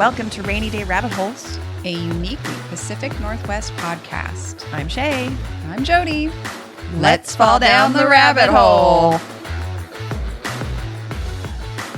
Welcome to Rainy Day Rabbit Holes, a uniquely Pacific Northwest podcast. I'm Shea. I'm Jody. Let's fall down the rabbit hole.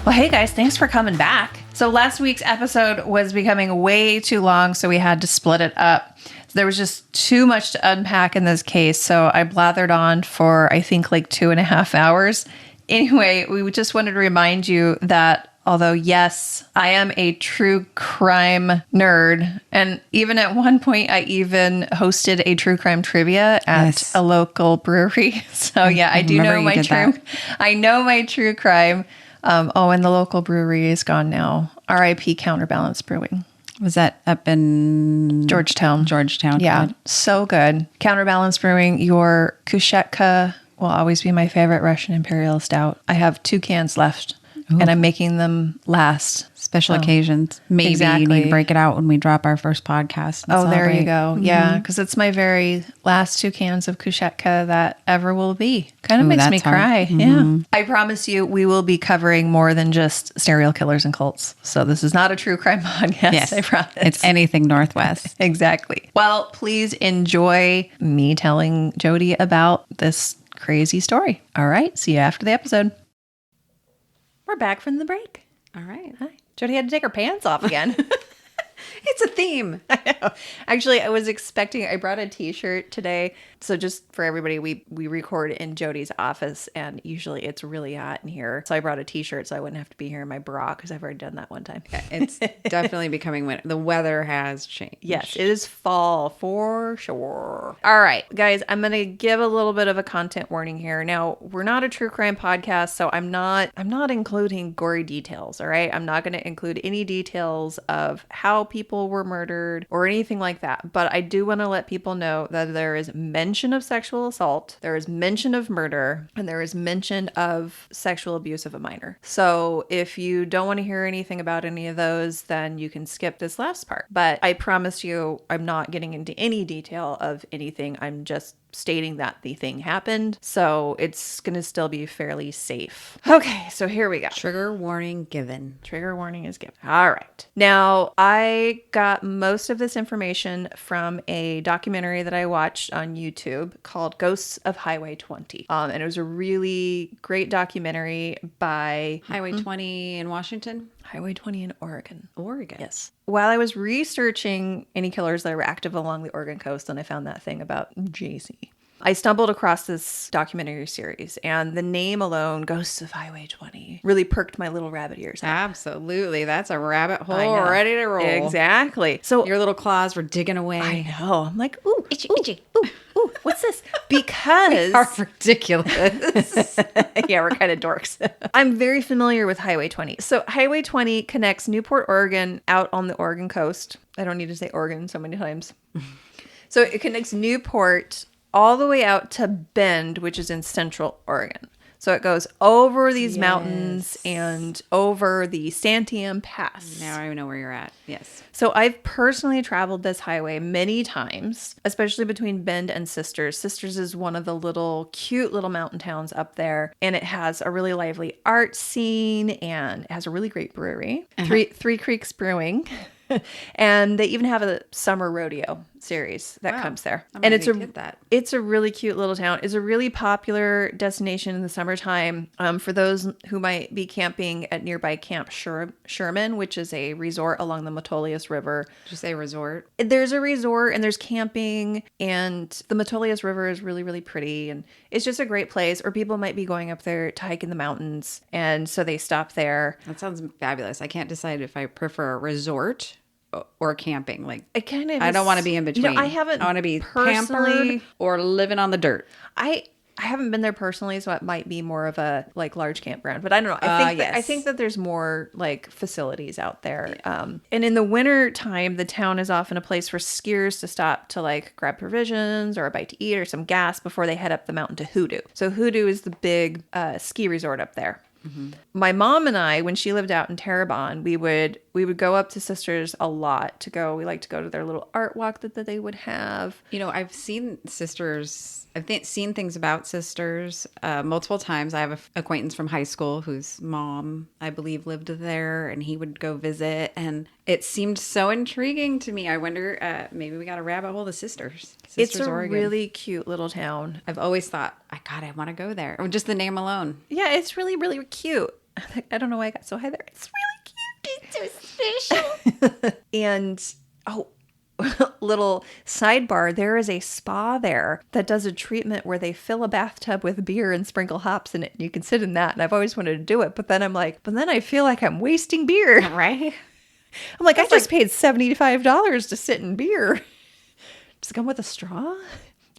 Well, hey guys, thanks for coming back. So last week's episode was becoming way too long, so we had to split it up. There was just too much to unpack in this case, so I blathered on for, I think, like 2.5 hours. Anyway, we just wanted to remind you that although, yes, I am a true crime nerd. And even at one point, I even hosted a true crime trivia at a local brewery. So yeah, I do know my true. I know my true crime. And the local brewery is gone now. R.I.P. Counterbalance Brewing. Was that up in Georgetown? Yeah, good. So good. Counterbalance Brewing, your Kushetka will always be my favorite Russian Imperial Stout. I have 2 cans left. Ooh. And I'm making them last. Special occasions. Maybe you need to break it out when we drop our first podcast. Oh, there you go. Mm-hmm. Yeah, because it's my very last 2 cans of Kushetka that ever will be. Kind of makes me cry. Mm-hmm. Yeah. I promise you, we will be covering more than just serial killers and cults. So this is not a true crime podcast, yes, I promise. It's anything Northwest. Exactly. Well, please enjoy me telling Jody about this crazy story. All right. See you after the episode. We're back from the break. All right. Hi. Jody had to take her pants off again. It's a theme. I know. Actually, I brought a t-shirt today. So just for everybody, we record in Jody's office and usually it's really hot in here. So I brought a t-shirt so I wouldn't have to be here in my bra because I've already done that one time. Yeah, it's definitely becoming winter. The weather has changed. Yes, it is fall for sure. All right, guys, I'm going to give a little bit of a content warning here. Now, we're not a true crime podcast, so I'm not including gory details, all right? I'm not going to include any details of how people were murdered or anything like that. But I do want to let people know that there is mention of sexual assault, there is mention of murder, and there is mention of sexual abuse of a minor. So if you don't want to hear anything about any of those, then you can skip this last part. But I promise you, I'm not getting into any detail of anything. I'm just stating that the thing happened. So it's going to still be fairly safe. Okay, so here we go. Trigger warning given. Trigger warning is given. All right. Now, I got most of this information from a documentary that I watched on YouTube called Ghosts of Highway 20. And it was a really great documentary by Highway 20 in Washington? Highway 20 in Oregon. Oregon. Yes. While I was researching any killers that were active along the Oregon coast, and I found that thing about JC. I stumbled across this documentary series, and the name alone, Ghosts of Highway 20, really perked my little rabbit ears up. Absolutely. That's a rabbit hole ready to roll. Exactly. So your little claws were digging away. I know. I'm like, ooh, itchy, itchy. Ooh, what's this? Because we are ridiculous. Yeah, we're kind of dorks. I'm very familiar with Highway 20. So Highway 20 connects Newport, Oregon out on the Oregon coast. I don't need to say Oregon so many times. So it connects Newport all the way out to Bend, which is in Central Oregon. So it goes over these mountains and over the Santiam Pass. Now I know where you're at. Yes. So I've personally traveled this highway many times, especially between Bend and Sisters. Sisters is one of the cute little mountain towns up there. And it has a really lively art scene and it has a really great brewery. Three Creeks Brewing. And they even have a summer rodeo series that comes there. And it's a really cute little town. It's a really popular destination in the summertime for those who might be camping at nearby Camp Sherman, which is a resort along the Metolius River. Did you say resort? There's a resort and there's camping, and the Metolius River is really, really pretty. And it's just a great place, or people might be going up there to hike in the mountains. And so they stop there. That sounds fabulous. I can't decide if I prefer a resort or camping. Like, I don't want to be in between. I want to be pampered or living on the dirt. I haven't been there personally, so it might be more of a large campground. But I don't know. I think that there's more facilities out there. Yeah. And in the winter time, the town is often a place for skiers to stop to grab provisions or a bite to eat or some gas before they head up the mountain to Hoodoo. So Hoodoo is the big ski resort up there. Mm-hmm. My mom and I, when she lived out in Terrebonne, we would go up to Sisters a lot to go. We like to go to their little art walk that they would have. I've seen Sisters. I've seen things about Sisters multiple times. I have an acquaintance from high school whose mom, I believe, lived there, and he would go visit. And It seemed so intriguing to me. I wonder, maybe we got a rabbit hole of Sisters. It's a Oregon. really cute little town. I've always thought, I want to go there. Or just the name alone. Yeah, it's really, really cute. I don't know why I got so high there. It's really cute. It's so special. And, little sidebar, there is a spa there that does a treatment where they fill a bathtub with beer and sprinkle hops in it. And you can sit in that. And I've always wanted to do it. But then I'm like, I feel like I'm wasting beer. Right? I'm like, I just paid $75 to sit in beer. Does it come with a straw?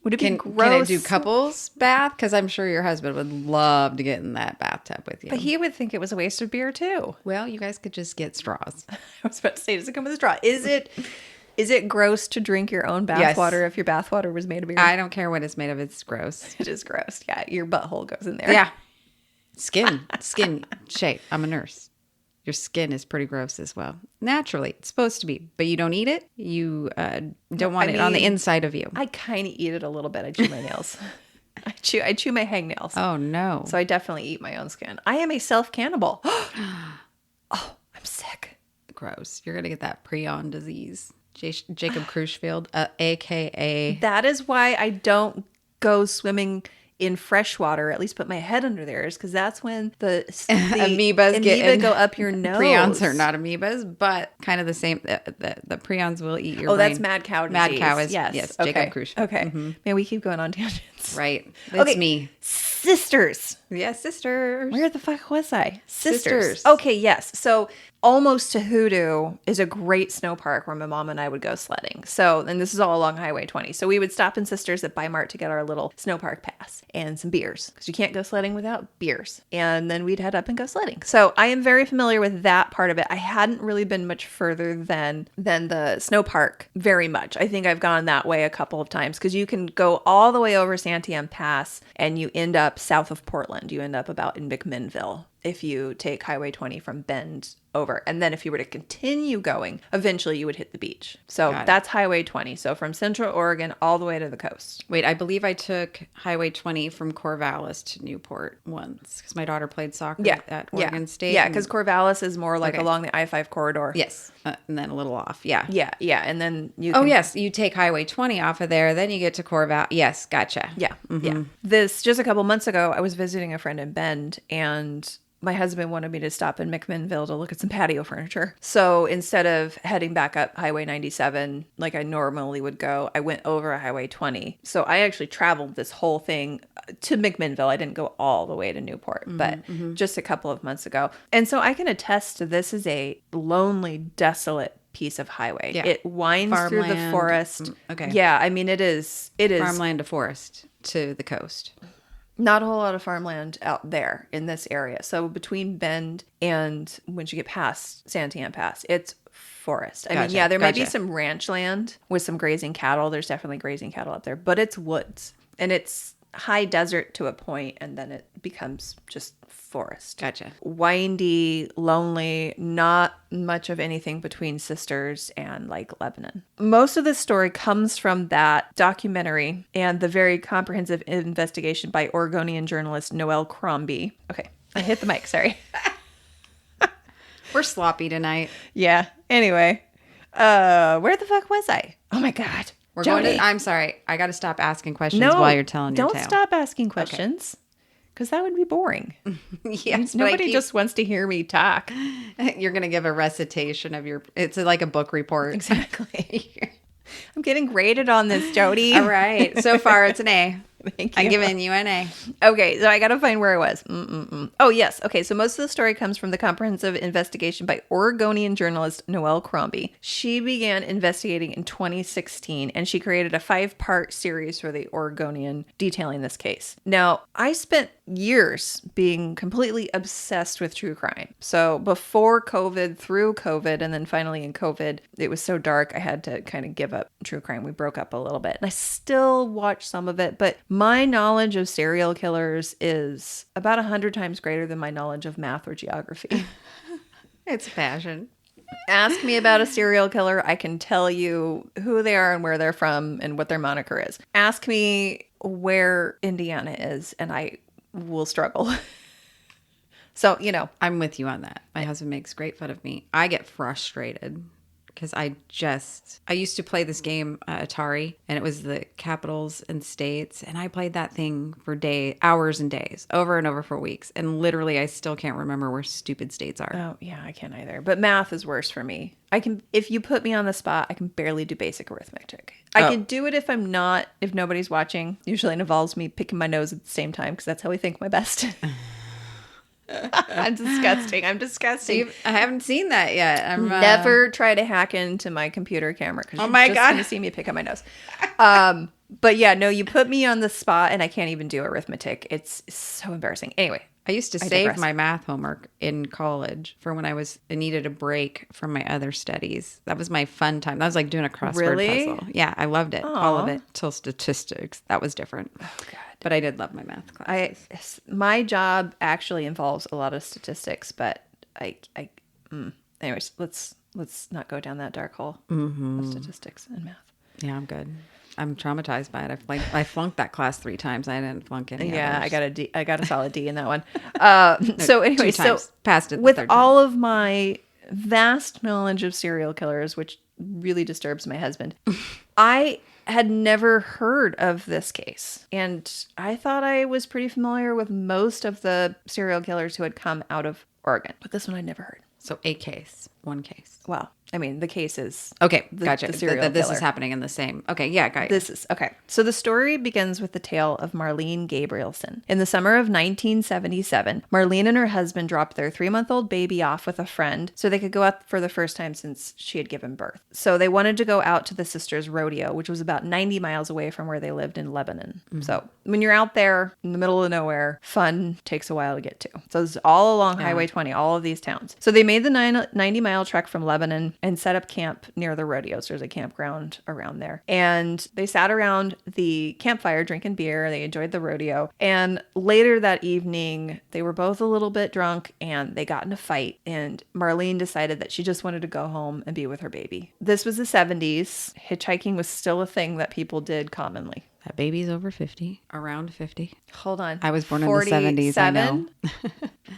Would it be gross? Can it do couples bath? Because I'm sure your husband would love to get in that bathtub with you. But he would think it was a waste of beer too. Well, you guys could just get straws. I was about to say, does it come with a straw? Is it gross to drink your own bathwater if your bathwater was made of beer? I don't care what it's made of. It's gross. It is gross. Yeah, your butthole goes in there. Yeah. Skin. Shea, I'm a nurse. Your skin is pretty gross as well. Naturally, it's supposed to be, but you don't eat it. You don't want it on the inside of you. I kind of eat it a little bit. I chew my nails. I chew my hangnails. Oh, no. So I definitely eat my own skin. I am a self-cannibal. Oh, I'm sick. Gross. You're going to get that prion disease. Jacob Crushfield, a.k.a. That is why I don't go swimming in fresh water, at least put my head under theirs, because that's when the amoeba go up your nose. Prions are not amoebas, but kind of the same. The prions will eat your brain. That's mad cow disease. Mad cow is, yes, okay. Jacob Crushfield. Okay. Mm-hmm. Man, we keep going on tangents. Right. That's me. Sisters. Yes, Sisters. Where the fuck was I? Sisters. Okay, yes. So almost to Hoodoo is a great snow park where my mom and I would go sledding. So, and this is all along Highway 20. So we would stop in Sisters at Bi-Mart to get our little snow park pass and some beers, because you can't go sledding without beers. And then we'd head up and go sledding. So I am very familiar with that part of it. I hadn't really been much further than the snow park very much. I think I've gone that way a couple of times, because you can go all the way over Santiam Pass and you end up south of Portland. You end up about in McMinnville if you take Highway 20 from Bend over. And then if you were to continue going, eventually you would hit the beach. So that's Highway 20. So from Central Oregon all the way to the coast. Wait, I believe I took Highway 20 from Corvallis to Newport once, because my daughter played soccer at Oregon State. Yeah, because Corvallis is more like along the I-5 corridor. Yes. And then a little off. Yeah. Yeah. And then you Oh, yes. You take Highway 20 off of there, then you get to Corvallis. Yes. Gotcha. Yeah. Mm-hmm. Yeah. Just a couple months ago, I was visiting a friend in Bend, and my husband wanted me to stop in McMinnville to look at some patio furniture. So instead of heading back up Highway 97 like I normally would go, I went over Highway 20. So I actually traveled this whole thing to McMinnville. I didn't go all the way to Newport, but just a couple of months ago. And so I can attest to this is a lonely, desolate piece of highway. Yeah. It winds through the forest. Okay. Yeah, I mean, it is farmland to forest to the coast. Not a whole lot of farmland out there in this area. So between Bend and once you get past Santiam Pass, it's forest. I mean, yeah, there may be some ranch land with some grazing cattle. There's definitely grazing cattle up there, but it's woods and it's high desert to a point, and then it becomes just forest. Gotcha. Windy, lonely, not much of anything between Sisters and like Lebanon. Most of this story comes from that documentary and the very comprehensive investigation by Oregonian journalist Noel Crombie. Okay, I hit the mic, sorry. We're sloppy tonight. Yeah, anyway. Where the fuck was I? Oh my God. I'm sorry. I got to stop asking questions while you're telling your tale. Don't stop asking questions, because that would be boring. Yes, nobody just wants to hear me talk. You're going to give a recitation of it's like a book report. Exactly. I'm getting graded on this, Jody. All right. So far, it's an A. Thank you. I'm giving you an A. Okay, so I got to find where I was. Oh, yes. Okay, so most of the story comes from the comprehensive investigation by Oregonian journalist Noel Crombie. She began investigating in 2016, and she created a 5-part series for the Oregonian detailing this case. Now, I spent years being completely obsessed with true crime. So before COVID, through COVID, and then finally in COVID, it was so dark I had to kind of give up true crime. We broke up a little bit, and I still watch some of it, but my knowledge of serial killers is about 100 times greater than my knowledge of math or geography. It's a passion. Ask me about a serial killer. I can tell you who they are and where they're from and what their moniker is. Ask me where Indiana is, and I will struggle. So, I'm with you on that. My husband makes great fun of me. I get frustrated because I used to play this game, Atari, and it was the capitals and states. And I played that thing for hours and days, over and over for weeks. And literally, I still can't remember where stupid states are. Oh, yeah, I can't either. But math is worse for me. If you put me on the spot, I can barely do basic arithmetic. I can do it if nobody's watching. Usually it involves me picking my nose at the same time because that's how we think my best. I'm disgusting. I haven't seen that yet. I'm never try to hack into my computer camera because you're just going to see me pick up my nose. But yeah, no, you put me on the spot and I can't even do arithmetic. It's so embarrassing. Anyway. I used to save my math homework in college for when I needed a break from my other studies. That was my fun time. That was like doing a crossword puzzle. Yeah, I loved it. Aww. All of it till statistics. That was different. Oh, God. But I did love my math classes. My job actually involves a lot of statistics, but anyways, let's not go down that dark hole of statistics and math. Yeah, I'm good. I'm traumatized by it. I flunked that class 3 times. I didn't flunk any others. I got a D. I got a solid D in that one. So anyway, 2 times. Passed it with all of my vast knowledge of serial killers, which really disturbs my husband, I had never heard of this case. And I thought I was pretty familiar with most of the serial killers who had come out of Oregon. But this one I'd never heard. So one case. Well, I mean, the case is... Okay, gotcha. The serial killer. This is happening in the same... Okay, yeah, got it. Okay. So the story begins with the tale of Marlene Gabrielson. In the summer of 1977, Marlene and her husband dropped their 3-month-old baby off with a friend so they could go out for the first time since she had given birth. So they wanted to go out to the sisters' rodeo, which was about 90 miles away from where they lived in Lebanon. Mm-hmm. So when you're out there in the middle of nowhere, fun takes a while to get to. So it's all along Highway 20, all of these towns. So they made the 90-mile trek from Lebanon and set up camp near the rodeos. There's a campground around there. And they sat around the campfire drinking beer. They enjoyed the rodeo. And later that evening, they were both a little bit drunk and they got in a fight. And Marlene decided that she just wanted to go home and be with her baby. This was the 70s. Hitchhiking was still a thing that people did commonly. That baby's over 50, around 50. Hold on. I was born in the 70s, I know.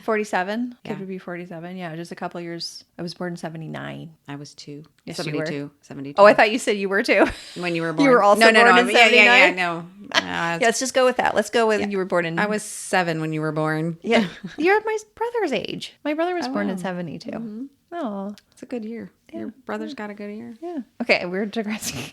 47? Yeah. Kid would be 47. Yeah, just a couple years. I was born in 79. I was 2. Yes, 72. you were. 72. Oh, I thought you said you were too. When you were born. You were also born in 79? Yeah, no. Yeah, let's just go with that. Let's go with you were born in... I was 7 when you were born. Yeah. You're my brother's age. My brother was born in 72. Mm-hmm. Oh. It's a good year. Yeah. Your brother's got a good year. Yeah. Okay, we're digressing.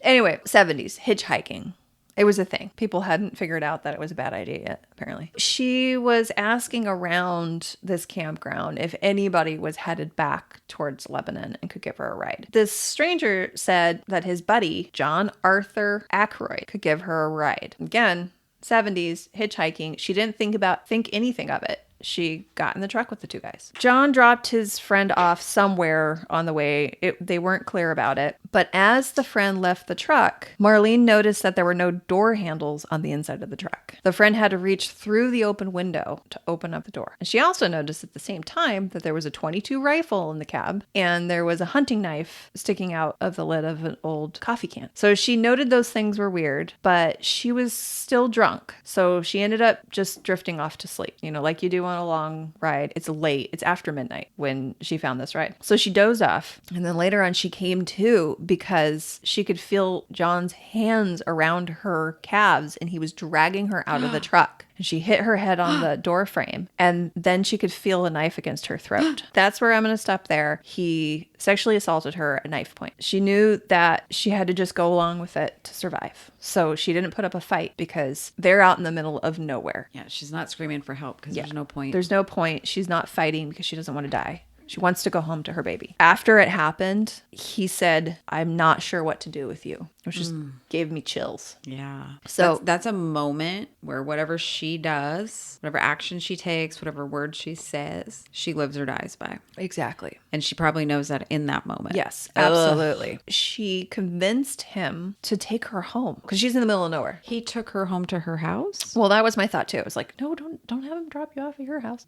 Anyway, 70s, hitchhiking. It was a thing. People hadn't figured out that it was a bad idea yet, apparently. She was asking around this campground if anybody was headed back towards Lebanon and could give her a ride. This stranger said that his buddy, John Arthur Ackroyd, could give her a ride. Again, 70s, hitchhiking. She didn't think anything of it. She got in the truck with the 2 guys. John dropped his friend off somewhere on the way. They weren't clear about it. But as the friend left the truck, Marlene noticed that there were no door handles on the inside of the truck. The friend had to reach through the open window to open up the door. And she also noticed at the same time that there was a .22 rifle in the cab and there was a hunting knife sticking out of the lid of an old coffee can. So she noted those things were weird, but she was still drunk. So she ended up just drifting off to sleep. You know, like you do on a long ride. It's late. It's after midnight when she found this ride. So she dozed off. And then later on, she came to because she could feel John's hands around her calves and he was dragging her out of the truck. And she hit her head on the door frame and then she could feel a knife against her throat. That's where I'm going to stop there. He sexually assaulted her at knife point. She knew that she had to just go along with it to survive. So she didn't put up a fight because they're out in the middle of nowhere. Yeah, she's not screaming for help because there's no point. There's no point. She's not fighting because she doesn't want to die. She wants to go home to her baby. After it happened, he said, "I'm not sure what to do with you," which just gave me chills. Yeah. So that's a moment where whatever she does, whatever action she takes, whatever word she says, she lives or dies by. Exactly. And she probably knows that in that moment. Yes, absolutely. Ugh. She convinced him to take her home because she's in the middle of nowhere. He took her home to her house? Well, that was my thought too. I was like, no, don't have him drop you off at your house.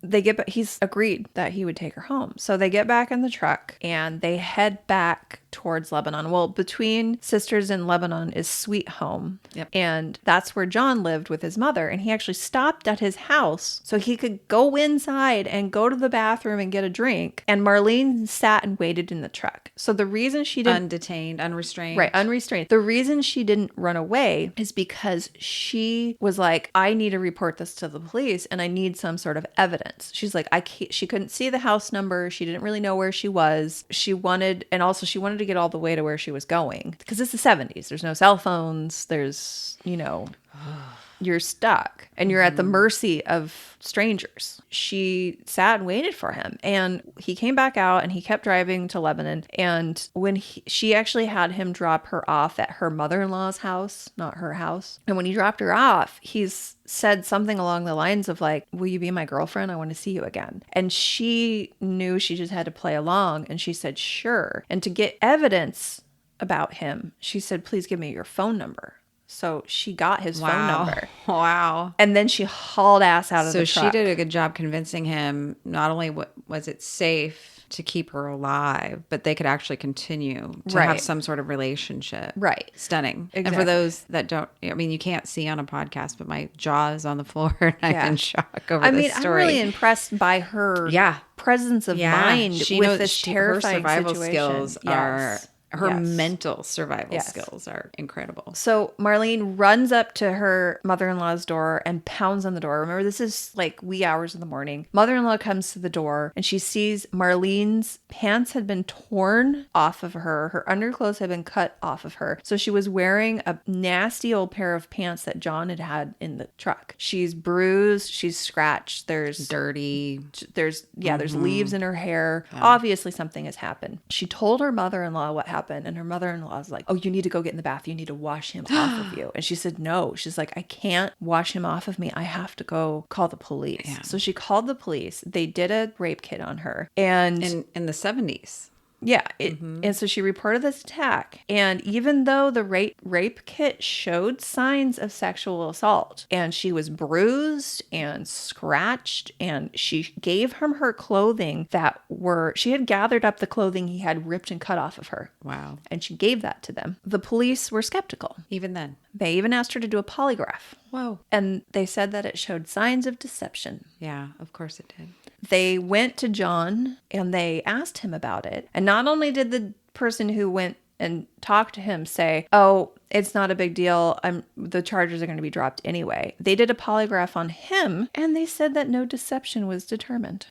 He's agreed that he would take her home. So they get back in the truck and they head back towards Lebanon. Well, between Sisters and Lebanon is Sweet Home. Yep. And that's where John lived with his mother. And he actually stopped at his house so he could go inside and go to the bathroom and get a drink. And Marlene sat and waited in the truck. So the reason she didn't... Undetained, unrestrained. Right, unrestrained. The reason she didn't run away is because she was like, I need to report this to the police and I need some sort of evidence. She's like, she couldn't see the house number. She didn't really know where she was. She wanted to get all the way to where she was going because it's the 70s. There's no cell phones. There's, you're stuck and you're at the mercy of strangers. She sat and waited for him and he came back out and he kept driving to Lebanon. And when she actually had him drop her off at her mother-in-law's house, not her house. And when he dropped her off, he's said something along the lines of like, will you be my girlfriend? I want to see you again. And she knew she just had to play along. And she said, sure. And to get evidence about him, she said, please give me your phone number. So she got his phone number. Wow. And then she hauled ass out of the truck. So she did a good job convincing him not only was it safe to keep her alive, but they could actually continue to have some sort of relationship. Right. Stunning. Exactly. And for those that don't, I mean, you can't see on a podcast, but my jaw is on the floor and I'm in shock over this story. I'm really impressed by her presence of mind with this terrifying her survival situation. skills are... Her mental survival skills are incredible. So Marlene runs up to her mother-in-law's door and pounds on the door. Remember, this is like wee hours in the morning. Mother-in-law comes to the door and she sees Marlene's pants had been torn off of her. Her underclothes had been cut off of her. So she was wearing a nasty old pair of pants that John had had in the truck. She's bruised. She's scratched. There's dirty. There's leaves in her hair. Yeah. Obviously something has happened. She told her mother-in-law what happened. And her mother-in-law was like, oh, you need to go get in the bath. You need to wash him off of you. And she said, no. She's like, I can't wash him off of me. I have to go call the police. Yeah. So she called the police. They did a rape kit on her. And in the 70s. Yeah. And so she reported this attack. And even though the rape kit showed signs of sexual assault and she was bruised and scratched and she gave him her clothing she had gathered up the clothing he had ripped and cut off of her. Wow. And she gave that to them. The police were skeptical. Even then. They even asked her to do a polygraph. Whoa. And they said that it showed signs of deception. Yeah, of course it did. They went to John and they asked him about it. And not only did the person who went and talked to him say, oh, it's not a big deal. The charges are going to be dropped anyway. They did a polygraph on him and they said that no deception was determined.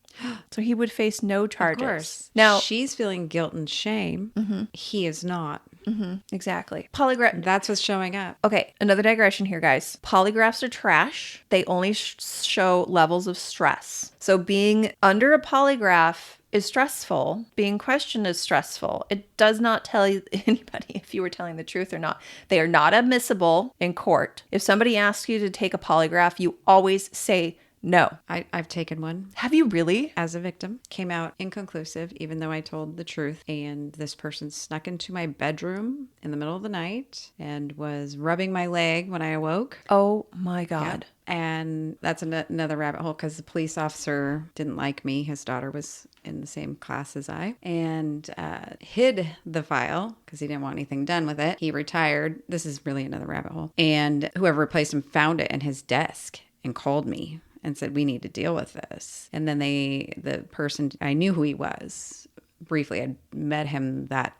So he would face no charges. Of course. Now she's feeling guilt and shame. Mm-hmm. He is not. Mm-hmm. Exactly. Polygraph. That's what's showing up. Okay. Another digression here, guys. Polygraphs are trash. They only show levels of stress. So being under a polygraph is stressful. Being questioned is stressful. It does not tell anybody if you were telling the truth or not. They are not admissible in court. If somebody asks you to take a polygraph, you always say no. I've taken one. Have you really? As a victim. Came out inconclusive, even though I told the truth. And this person snuck into my bedroom in the middle of the night and was rubbing my leg when I awoke. Oh my God. Yeah. And that's another rabbit hole because the police officer didn't like me. His daughter was in the same class as I and hid the file because he didn't want anything done with it. He retired. This is really another rabbit hole. And whoever replaced him found it in his desk and called me and said, we need to deal with this. And then the person, I knew who he was. Briefly, I'd met him that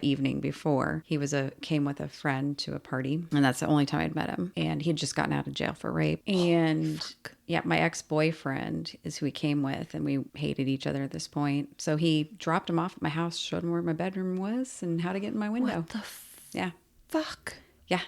evening before. He came with a friend to a party, and that's the only time I'd met him. And he'd just gotten out of jail for rape. And my ex-boyfriend is who he came with, and we hated each other at this point. So he dropped him off at my house, showed him where my bedroom was, and how to get in my window. What the fuck? Yeah.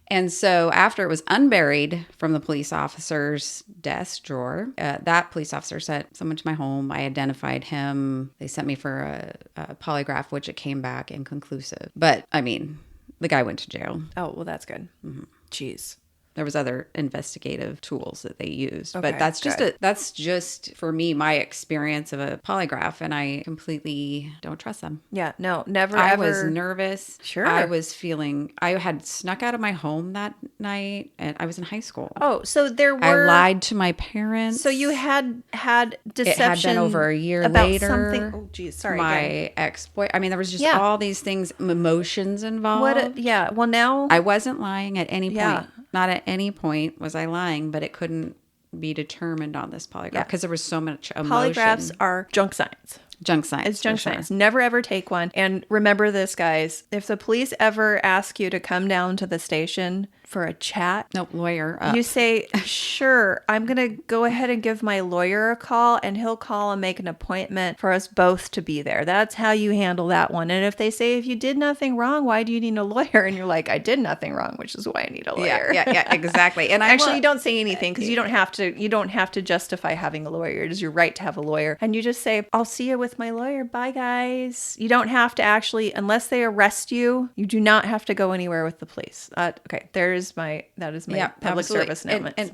And so after it was unburied from the police officer's desk drawer, that police officer sent someone to my home. I identified him. They sent me for a polygraph, which it came back inconclusive. But, I mean, the guy went to jail. Oh, well, that's good. Mm-hmm. Jeez. There was other investigative tools that they used, Okay, but that's just for me my experience of a polygraph, and I completely don't trust them. Yeah, no, never I ever. was nervous. Sure. I was feeling. I had snuck out of my home that night, and I was in high school. Oh, so there were. I lied to my parents. So you had deception. It had been over a year about later. something. Oh, geez, sorry. My again. ex-boy. I mean, there was just Yeah. all these things, emotions involved. Yeah. Well, now I wasn't lying at any point. Yeah. Not at any point was I lying, but it couldn't be determined on this polygraph because there was so much emotion. polygraphs are junk science. Junk science. It's junk science. Never ever take one. And remember this, guys. If the police ever ask you to come down to the station for a chat, No, lawyer. Up. you say, sure, I'm going to go ahead and give my lawyer a call, and he'll call and make an appointment for us both to be there. That's how you handle that one. And if they say, if you did nothing wrong, why do you need a lawyer? And you're like, I did nothing wrong, which is why I need a lawyer. Yeah, exactly. And Actually, you don't say anything because you don't have to justify having a lawyer. It is your right to have a lawyer. And you just say, I'll see you with my lawyer. Bye, guys. You don't have to actually, unless they arrest you, you do not have to go anywhere with the police. Okay, that is my public absolutely. service announcement. And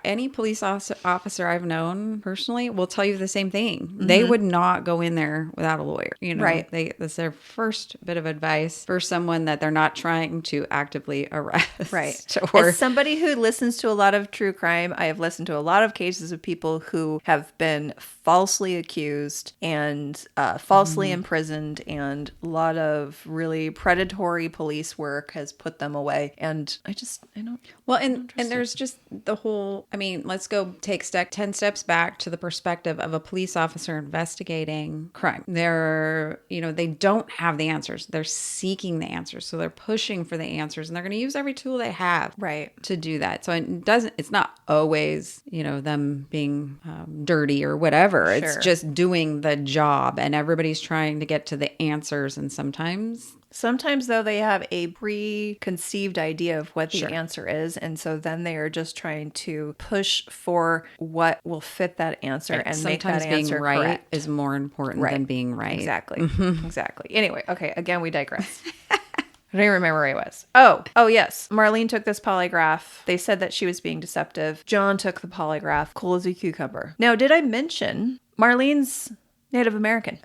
any police officer I've known personally will tell you the same thing. They would not go in there without a lawyer. You know, Right. That's their first bit of advice for someone that they're not trying to actively arrest. Right. Or As somebody who listens to a lot of true crime, I have listened to a lot of cases of people who have been falsely accused and falsely imprisoned, and a lot of really predatory police work has put them away. And I don't. Well, and there's just the whole, I mean, let's go take 10 steps back to the perspective of a police officer investigating crime. They don't have the answers. They're seeking the answers. So they're pushing for the answers, and they're going to use every tool they have to do that. So it's not always, them being dirty or whatever. Sure. It's just doing the job, and everybody's trying to get to the answers. And Sometimes, though, they have a preconceived idea of what the answer is. And so then they are just trying to push for what will fit that answer and make that answer being right correct. is more important than being right. Exactly. Exactly. Anyway, okay. Again, we digress. I don't even remember where I was. Oh, yes. Marlene took this polygraph. They said that she was being deceptive. John took the polygraph. Cool as a cucumber. Now, did I mention Marlene's Native American?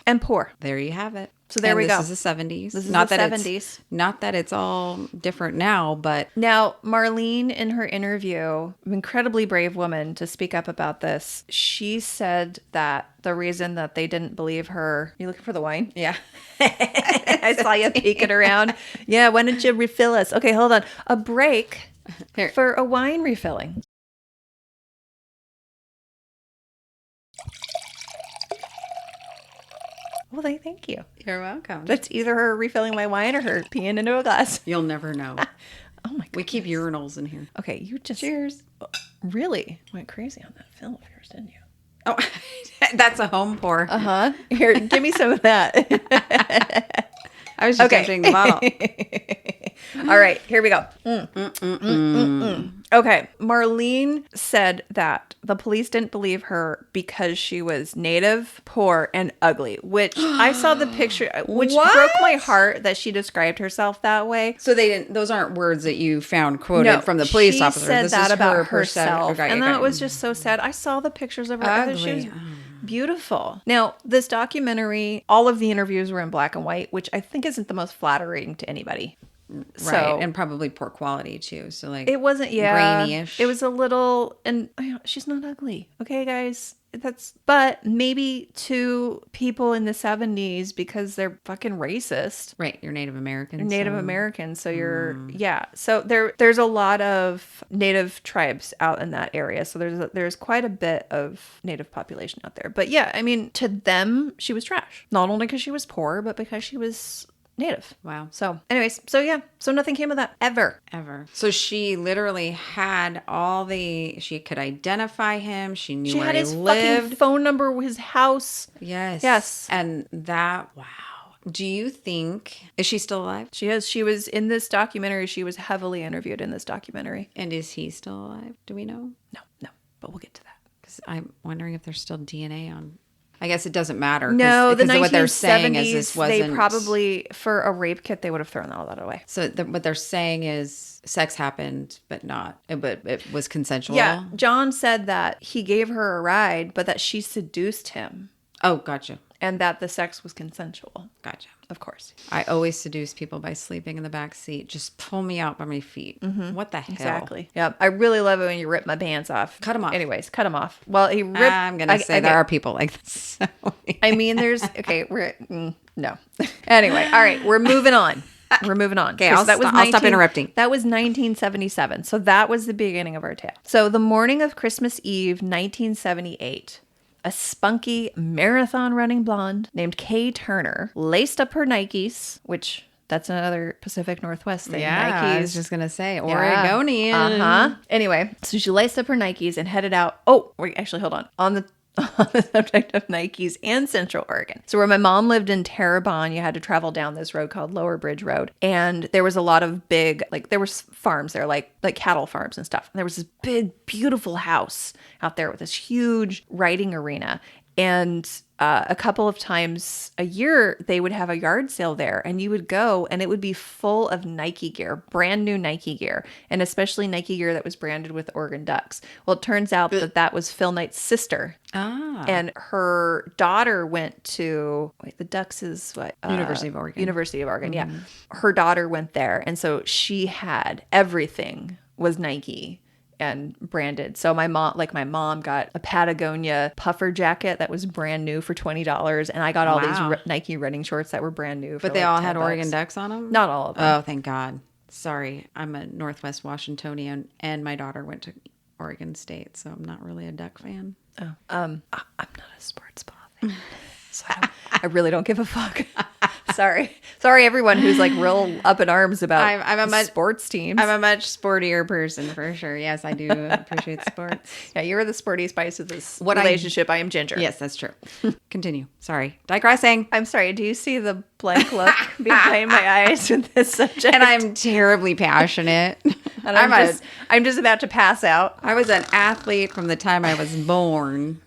And poor. There you have it. So there we go. This is the 70s. This is not the that 70s. Not that it's all different now, but... Now, Marlene, in her interview, an incredibly brave woman to speak up about this, she said that the reason that they didn't believe her... You looking for the wine? Yeah. I saw you peeking around. Yeah, why don't you refill us? Okay, hold on. A break Here. for a wine refilling. Well, thank you. You're welcome. That's either her refilling my wine or her peeing into a glass. You'll never know. Oh my god. We keep urinals in here. Okay, you just Cheers. Really went crazy on that fill of yours, didn't you? Oh, that's a home pour. Uh-huh. Here, give me some of that. I was just emptying the bottle. All right, here we go. Okay, Marlene said that the police didn't believe her because she was Native, poor, and ugly, which I saw the picture, which broke my heart that she described herself that way. So those aren't words that you found quoted from the police officer. She said that about herself, Okay, and that was just so sad. I saw the pictures of her. Ugly. She was beautiful. Now, this documentary, all of the interviews were in black and white, which I think isn't the most flattering to anybody. Right, and probably poor quality too. So like it wasn't, grainy-ish. It was a little, and she's not ugly, okay, guys. But maybe to people in the 70s because they're fucking racist. Right, you're Native American. You're Native American, so you're So there's a lot of Native tribes out in that area. So there's quite a bit of Native population out there. But yeah, I mean, to them, she was trash. Not only because she was poor, but because she was Native. Wow. So anyways, so nothing came of that ever. So she literally had she could identify him. She knew where had he his lived. fucking phone number, his house. Yes. And wow. Do you think, is she still alive? She is. She was in this documentary. She was heavily interviewed in this documentary. And is he still alive? Do we know? No, but we'll get to that. Because I'm wondering if there's still DNA on I guess it doesn't matter. No, the 1970s, what they're saying is this wasn't... they probably, for a rape kit, they would have thrown all that away. So what they're saying is sex happened, but it was consensual. Yeah, John said that he gave her a ride, but that she seduced him. Oh, gotcha. And that the sex was consensual. Gotcha. Of course. I always seduce people by sleeping in the back seat. Just pull me out by my feet. Mm-hmm. What the hell? Exactly. Yeah. I really love it when you rip my pants off. Cut them off. Anyways, cut them off. Well, he ripped. I'm going to say there are people like this. I mean, there's... Okay, no. Anyway, all right. We're moving on. Okay, I'll stop interrupting. That was 1977. So that was the beginning of our tale. So the morning of Christmas Eve, 1978... a spunky marathon running blonde named Kay Turner laced up her Nikes, which that's another Pacific Northwest thing. Yeah, Nikes. I was just going to say, Oregonian. Uh-huh. Anyway, so she laced up her Nikes and headed out. Oh, wait, actually, hold on. On the subject of Nikes and Central Oregon. So where my mom lived in Terrebonne, you had to travel down this road called Lower Bridge Road. And there was a lot of big, like there was farms there, like cattle farms and stuff. And there was this big, beautiful house out there with this huge riding arena. And a couple of times a year, they would have a yard sale there, and you would go, and it would be full of Nike gear, brand new Nike gear, and especially Nike gear that was branded with Oregon Ducks. Well, it turns out that was Phil Knight's sister. Ah. And her daughter went to, the Ducks is what? University of Oregon. University of Oregon, yeah. Her daughter went there, and so she had everything was Nike and branded. So my mom got a Patagonia puffer jacket that was brand new for $20, and I got all these Nike running shorts that were brand new. But they all had Oregon Ducks on them? Not all of them. Oh, thank God. Sorry, I'm a Northwest Washingtonian, and my daughter went to Oregon State, so I'm not really a Duck fan. Oh, I'm not a sports ball. So I really don't give a fuck. Sorry, everyone who's like real up in arms about sports teams. I'm a much sportier person for sure. Yes, I do appreciate sports. Yeah, you're the sporty spice of this relationship. I am Ginger. Yes, that's true. Continue. Sorry, digressing. I'm sorry. Do you see the blank look behind my eyes with this subject? And I'm terribly passionate. And I'm just about to pass out. I was an athlete from the time I was born.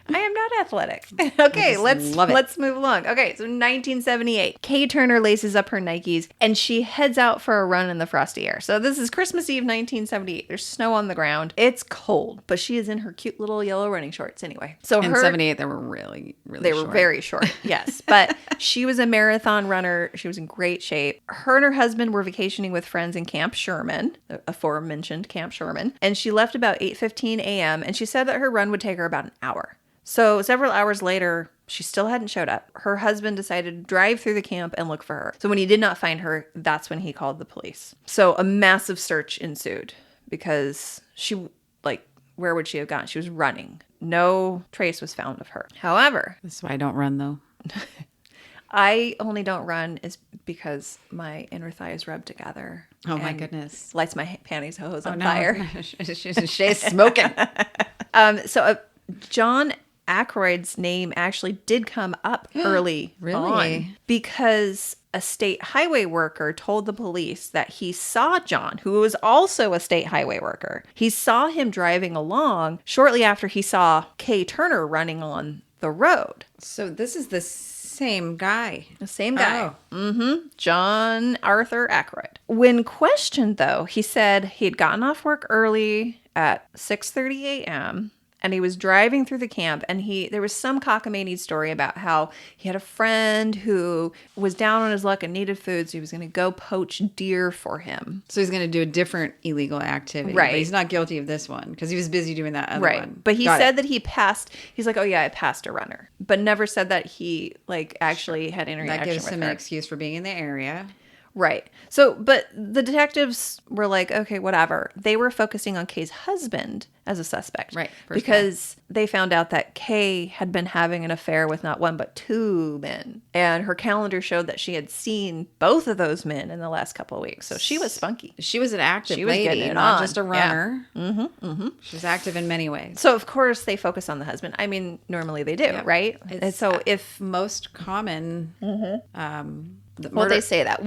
I am not athletic. Okay, let's move along. Okay, so 1978. Kay Turner laces up her Nikes and she heads out for a run in the frosty air. So this is Christmas Eve 1978. There's snow on the ground. It's cold, but she is in her cute little yellow running shorts anyway. So in 78 they were really they were very short. Yes, but she was a marathon runner. She was in great shape. Her and her husband were vacationing with friends in Camp Sherman, aforementioned Camp Sherman, and she left about 8:15 a.m. and she said that her run would take her about an hour. So several hours later, she still hadn't showed up. Her husband decided to drive through the camp and look for her. So when he did not find her, that's when he called the police. So a massive search ensued because where would she have gone? She was running. No trace was found of her. However, this is why I don't run though. I only don't run is because my inner thighs rub together. Oh my goodness. Lights my pantyhose on fire. She's smoking. John Aykroyd's name actually did come up early on because a state highway worker told the police that he saw John, who was also a state highway worker. He saw him driving along shortly after he saw Kay Turner running on the road. So this is the same guy. The same guy. Oh. Mm-hmm. John Arthur Aykroyd. When questioned, though, he said he had gotten off work early at 6:30 a.m., and he was driving through the camp, and there was some cockamamie story about how he had a friend who was down on his luck and needed food, so he was going to go poach deer for him. So he's going to do a different illegal activity. Right. But he's not guilty of this one because he was busy doing that other one. But he said that he's like, oh yeah, I passed a runner. But never said that he actually had interaction with her. That gives him an excuse for being in the area. Right. So, but the detectives were like, okay, whatever. They were focusing on Kay's husband as a suspect. Right. Because they found out that Kay had been having an affair with not one, but two men. And her calendar showed that she had seen both of those men in the last couple of weeks. So she was spunky. She was an active lady, not just a runner. Yeah. Mm-hmm, mm-hmm. She's active in many ways. So, of course, they focus on the husband. I mean, normally they do, right? And so if most common... Well, they say that.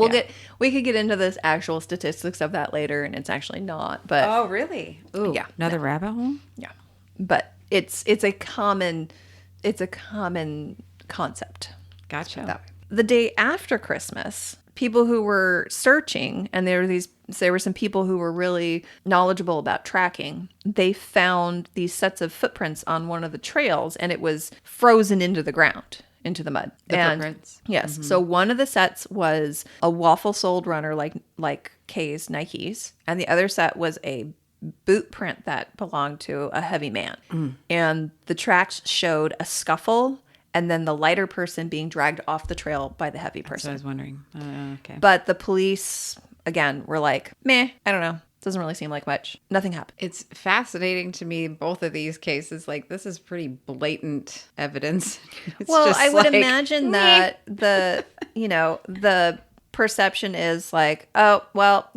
We could get into this actual statistics of that later, and it's actually not. But oh, really? Ooh, yeah, another rabbit hole. Yeah, but it's a common it's a common concept. Gotcha. That way. The day after Christmas, people who were searching, and there were some people who were really knowledgeable about tracking. They found these sets of footprints on one of the trails, and it was frozen into the ground, into the mud. The footprints. Yes. Mm-hmm. So one of the sets was a waffle-soled runner like Kay's Nikes, and the other set was a boot print that belonged to a heavy man. And the tracks showed a scuffle and then the lighter person being dragged off the trail by the heavy person. That's what I was wondering. Okay. But the police, again, were like, meh, I don't know. Doesn't really seem like much. Nothing happened. It's fascinating to me, both of these cases. Like, this is pretty blatant evidence. Well, I would imagine that the perception is like, oh, well,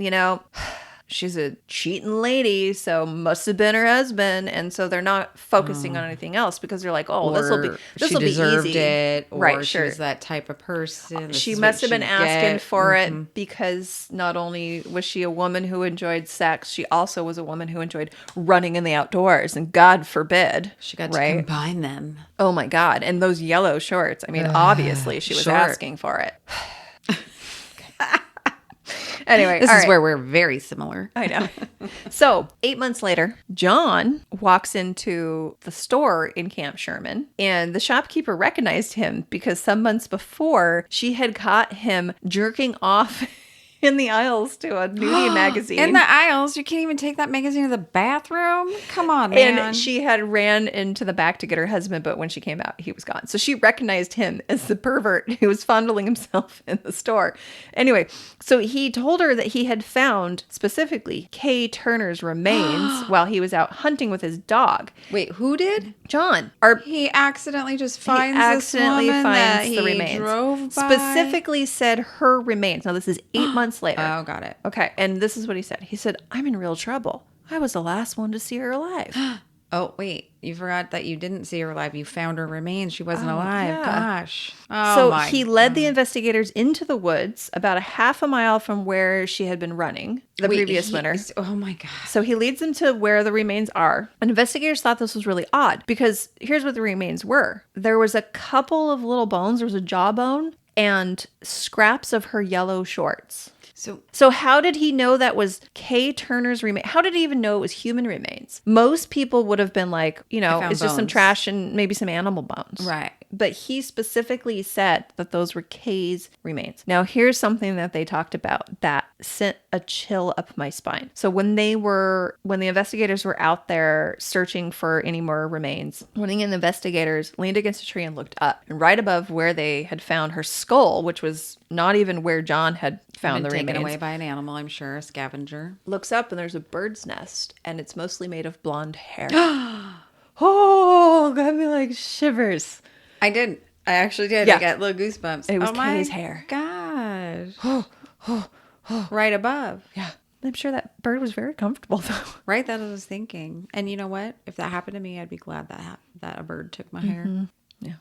she's a cheating lady, so must have been her husband, and so they're not focusing on anything else because they're like, oh, this will be easy. It, or right? She was that type of person. She must have been asking for it because not only was she a woman who enjoyed sex, she also was a woman who enjoyed running in the outdoors, and God forbid she got to combine them. Oh my God! And those yellow shorts. I mean, obviously she was asking for it. Anyway, this is where we're very similar. I know. So 8 months later, John walks into the store in Camp Sherman, and the shopkeeper recognized him because some months before she had caught him jerking off in the aisles to a nudie magazine. In the aisles? You can't even take that magazine to the bathroom? Come on, man. And she had ran into the back to get her husband, but when she came out, he was gone. So she recognized him as the pervert who was fondling himself in the store. Anyway, so he told her that he had found specifically Kay Turner's remains while he was out hunting with his dog. Wait, who did? John. He accidentally just finds this woman that he drove by? Specifically said her remains. Now, this is 8 months later. Oh, got it. Okay. And this is what he said. He said, I'm in real trouble. I was the last one to see her alive. Oh, wait. You forgot that you didn't see her alive. You found her remains. She wasn't alive. Yeah. Gosh. Oh, so he led the investigators into the woods about a half a mile from where she had been running the previous winter. Oh, my God. So he leads them to where the remains are. And investigators thought this was really odd because here's what the remains were. There was a couple of little bones. There was a jawbone and scraps of her yellow shorts. So how did he know that was Kay Turner's remains? How did he even know it was human remains? Most people would have been like, it's just some trash and maybe some animal bones. Right. But he specifically said that those were Kay's remains. Now, here's something that they talked about that sent a chill up my spine. So when the investigators were out there searching for any more remains, one of the investigators leaned against a tree and looked up. And right above where they had found her skull, which was not even where John had found the remains. Taken away by an animal, I'm sure, a scavenger. Looks up and there's a bird's nest, and it's mostly made of blonde hair. Oh, got me like shivers. I did. I actually did. Yeah. I got little goosebumps. It was Kay's hair. Gosh. Right above. Yeah. I'm sure that bird was very comfortable, though. Right? That I was thinking. And you know what? If that happened to me, I'd be glad that a bird took my hair. Yeah.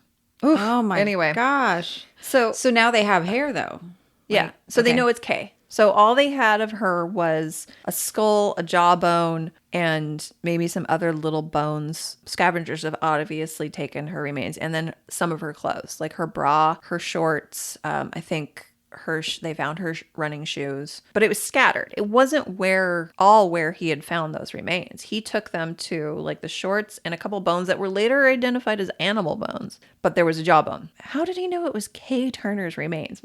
Oof. Oh, my gosh. So now they have hair, though. Yeah. Right. So they know it's Kay. So all they had of her was a skull, a jawbone, and maybe some other little bones. Scavengers have obviously taken her remains, and then some of her clothes, like her bra, her shorts. I think they found her running shoes, but it was scattered. It wasn't where he had found those remains. He took them to like the shorts and a couple bones that were later identified as animal bones, but there was a jawbone. How did he know it was Kay Turner's remains?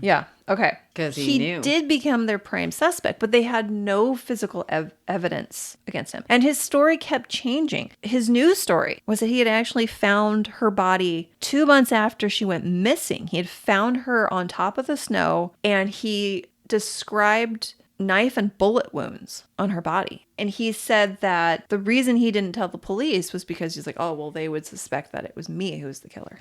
Yeah. Okay. Because he knew. Did become their prime suspect, but they had no physical evidence against him. And his story kept changing. His new story was that he had actually found her body 2 months after she went missing. He had found her on top of the snow, and he described knife and bullet wounds on her body. And he said that the reason he didn't tell the police was because he's like, oh, well, they would suspect that it was me who was the killer.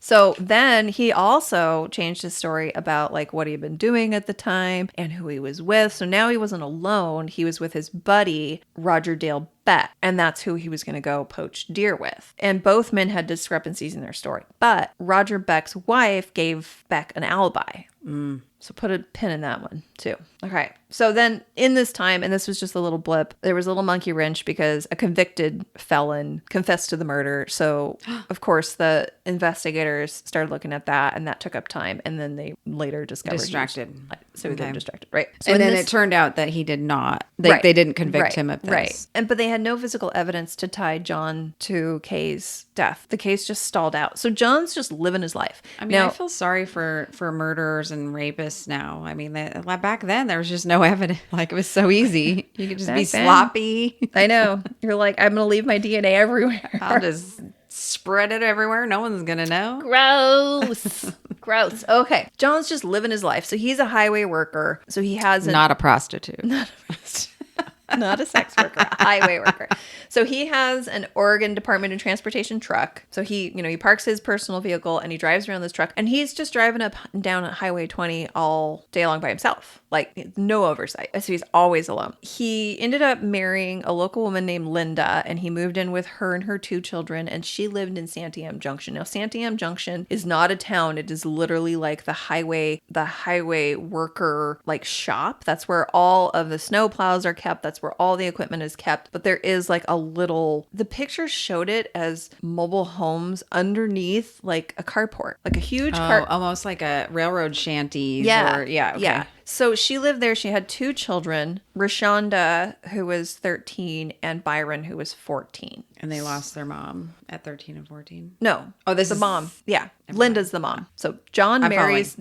So then he also changed his story about like what he had been doing at the time and who he was with. So now he wasn't alone. He was with his buddy, Roger Dale Beck. And that's who he was going to go poach deer with. And both men had discrepancies in their story. But Roger Beck's wife gave Beck an alibi. So put a pin in that one too. Okay. So then in this time, and this was just a little blip, there was a little monkey wrench because a convicted felon confessed to the murder. So of course the investigators started looking at that, and that took up time. And then they later discovered distracted. So they were distracted, right? So and then it turned out that he did not. They didn't convict him of this. Right. But they had no physical evidence to tie John to Kay's death. The case just stalled out. So John's just living his life. I mean, I feel sorry for murderers and rapists now. I mean, back then there was just no evidence. Like, it was so easy. You could just be sloppy. I know. You're like, I'm going to leave my DNA everywhere. I'll just spread it everywhere. No one's going to know. Gross. Gross. Okay. John's just living his life. So he's a highway worker. So he has not a prostitute. Not a sex worker, a highway worker. So he has an Oregon Department of Transportation truck. So he parks his personal vehicle and he drives around this truck, and he's just driving up and down Highway 20 all day long by himself. Like, no oversight. So he's always alone. He ended up marrying a local woman named Linda, and he moved in with her and her 2 children, and she lived in Santiam Junction. Now, Santiam Junction is not a town. It is literally like the highway worker like shop. That's where all of the snow plows are kept. That's where all the equipment is kept. But there is like the pictures showed it as mobile homes underneath like a carport, like a huge almost like a railroad shanty. Yeah. Okay. Yeah. So she lived there. She had 2 children, Rashonda, who was 13, and Byron, who was 14. And they lost their mom at 13 and 14? No. Oh, this is the mom. Yeah. Linda's the mom. So John marries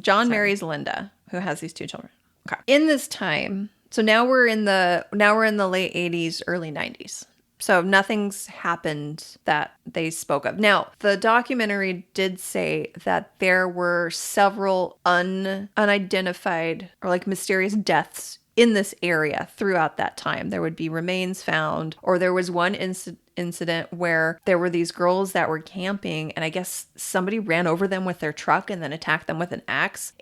Linda, who has these 2 children. Okay. In this time, so now we're in the late 80s, early 90s. So nothing's happened that they spoke of. Now, the documentary did say that there were several unidentified or like mysterious deaths in this area throughout that time. There would be remains found, or there was one incident where there were these girls that were camping, and I guess somebody ran over them with their truck and then attacked them with an axe,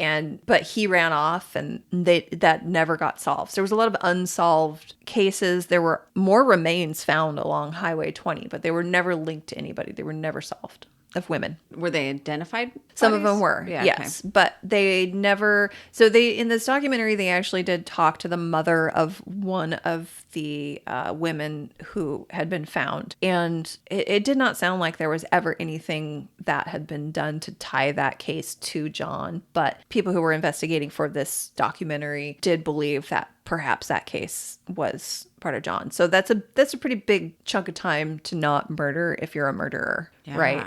but he ran off, and that never got solved. So there was a lot of unsolved cases. There were more remains found along Highway 20, but they were never linked to anybody. They were never solved. Of women. Were they identified? Some of them were, yes. Okay. But they never... So in this documentary, they actually did talk to the mother of one of the women who had been found. And it did not sound like there was ever anything that had been done to tie that case to John. But people who were investigating for this documentary did believe that perhaps that case was part of John. So that's a pretty big chunk of time to not murder if you're a murderer, right?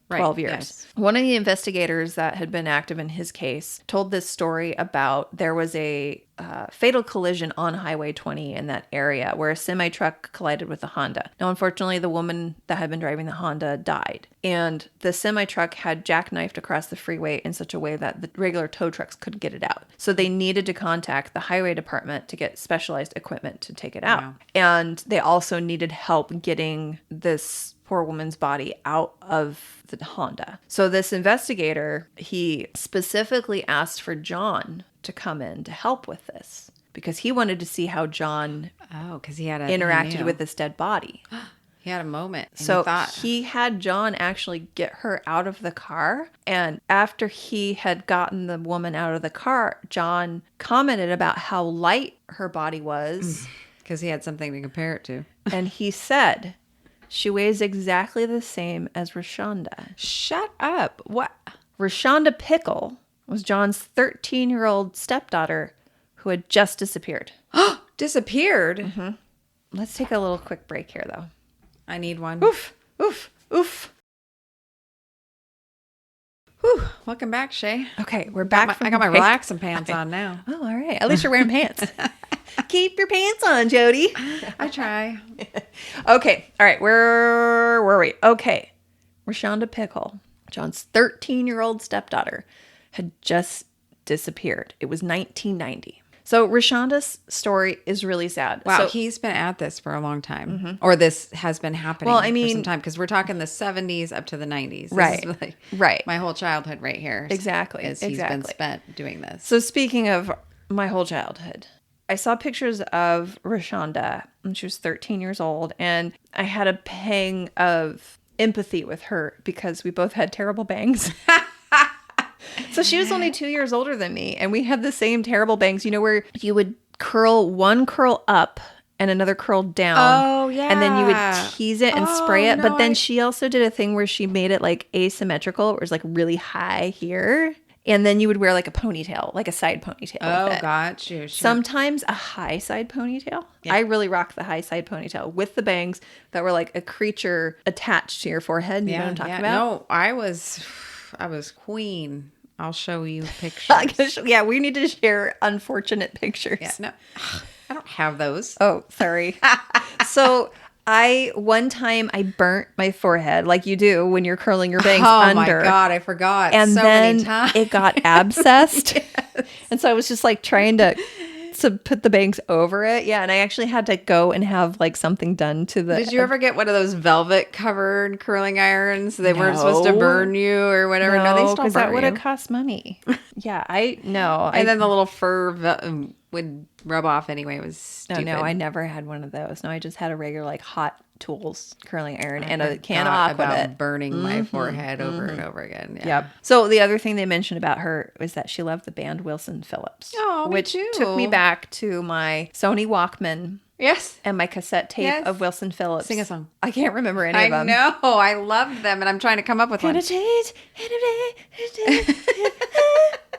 12 years. Yes. One of the investigators that had been active in his case told this story about there was a fatal collision on Highway 20 in that area where a semi-truck collided with a Honda. Now, unfortunately, the woman that had been driving the Honda died, and the semi-truck had jackknifed across the freeway in such a way that the regular tow trucks couldn't get it out. So they needed to contact the highway department to get specialized equipment to take it out. Wow. And they also needed help getting this poor woman's body out of the Honda. So this investigator, he specifically asked for John to come in to help with this because he wanted to see how John because he had interacted with this dead body. He had a moment. So he had John actually get her out of the car. And after he had gotten the woman out of the car, John commented about how light her body was. Because he had something to compare it to. And he said... She weighs exactly the same as Rashonda. Shut up. What? Rashonda Pickle was John's 13-year-old stepdaughter who had just disappeared. Disappeared? Mm-hmm. Let's take a little quick break here, though. I need one. Oof, oof, oof. Whew. Welcome back, Shea. Okay, we're back. I got my relaxing pants on now. Oh, all right. At least you're wearing pants. Keep your pants on, Jody. I try. Okay. All right. Where were we? Okay. Rashonda Pickle, John's 13-year-old stepdaughter, had just disappeared. It was 1990. So Rashonda's story is really sad. Wow, so, he's been at this for a long time. Mm-hmm. Or this has been happening for some time. Because we're talking the 70s up to the 90s. Right. My whole childhood right here. Exactly. He's been spent doing this. So speaking of my whole childhood, I saw pictures of Rashonda when she was 13 years old. And I had a pang of empathy with her because we both had terrible bangs. So she was only 2 years older than me, and we had the same terrible bangs, where you would curl one curl up and another curl down. Oh, yeah. And then you would tease it and spray it. But then she also did a thing where she made it like asymmetrical. It was like really high here. And then you would wear like a ponytail, like a side ponytail. Oh, got you. Sure. Sometimes a high side ponytail. Yeah. I really rocked the high side ponytail with the bangs that were like a creature attached to your forehead. You know what I'm talking about? No, I was queen. I'll show you pictures. Yeah, we need to share unfortunate pictures. Yeah, no, I don't have those. Oh, sorry. So one time I burnt my forehead like you do when you're curling your bangs under. Oh my God, I forgot. And so then many times. It got abscessed. Yes. And so I was just like trying to put the bangs over it. Yeah. And I actually had to go and have like something done to the. Did you ever get one of those velvet covered curling irons? They weren't supposed to burn you or whatever. No, they still burn you. That would have cost money. Yeah. And then the little fur would rub off anyway. It was stupid. No, I never had one of those. No, I just had a regular like hot tools curling iron and a can of Aqua. Burning my forehead over and over again. Yeah. Yep. So the other thing they mentioned about her was that she loved the band Wilson Phillips. Oh, which me too. Took me back to my Sony Walkman. Yes. And my cassette tape of Wilson Phillips. Sing a song. I can't remember any of them. I know. I loved them, and I'm trying to come up with one.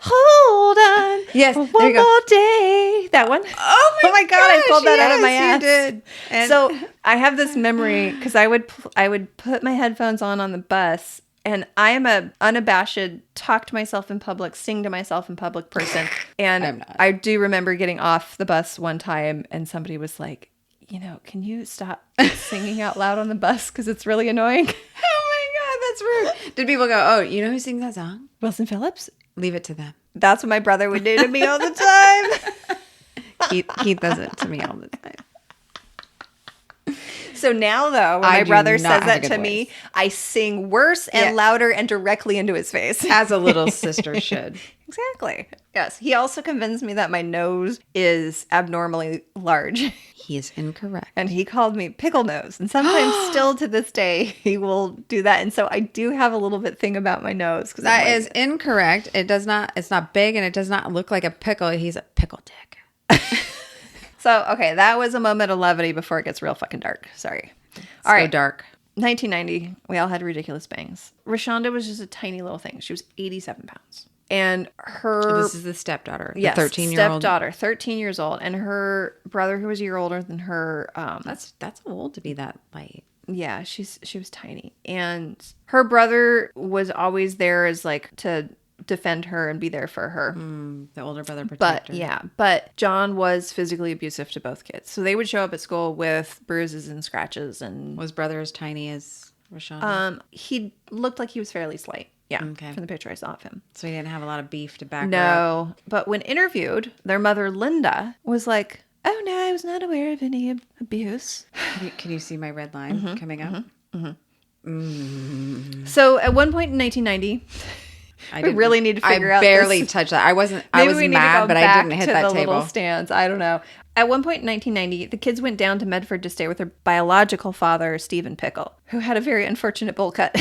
Hold on. Yes. One more day. That one. Oh my God. I pulled that out of my ass. You did. And so I have this memory because I would put my headphones on the bus. And I am a unabashed, talk to myself in public, sing to myself in public person. And I do remember getting off the bus one time and somebody was like, can you stop singing out loud on the bus? Because it's really annoying. Oh my God, that's rude. Did people go, oh, you know who sings that song? Wilson Phillips? Leave it to them. That's what my brother would do to me all the time. Keith does it to me all the time. So now, though, when my brother says that to me, I sing worse and louder and directly into his face. As a little sister should. Exactly. Yes. He also convinced me that my nose is abnormally large. He is incorrect. And he called me pickle nose. And sometimes still to this day, he will do that. And so I do have a little bit thing about my nose. That is incorrect. It's not big and it does not look like a pickle. He's a pickle dick. So, okay, that was a moment of levity before it gets real fucking dark. Sorry. All right. Dark. 1990, we all had ridiculous bangs. Rashonda was just a tiny little thing. She was 87 pounds. And This is the stepdaughter. The yes, 13-year-old. Stepdaughter, 13 years old. And her brother, who was a year older than her. That's old to be that light. Yeah, she was tiny. And her brother was always there as like to defend her and be there for her. The older brother protector. But John was physically abusive to both kids. So they would show up at school with bruises and scratches. And was brother as tiny as Rashonda? He looked like he was fairly slight. Yeah, okay. From the picture I saw of him. So he didn't have a lot of beef to back her up? No, but when interviewed, their mother, Linda, was like, oh no, I was not aware of any abuse. Can you see my red line coming up? So at one point in 1990... we really need to figure out. I barely touched that. I was mad, but I didn't hit that table. Little stands. I don't know. At one point in 1990, the kids went down to Medford to stay with their biological father, Stephen Pickle, who had a very unfortunate bowl cut.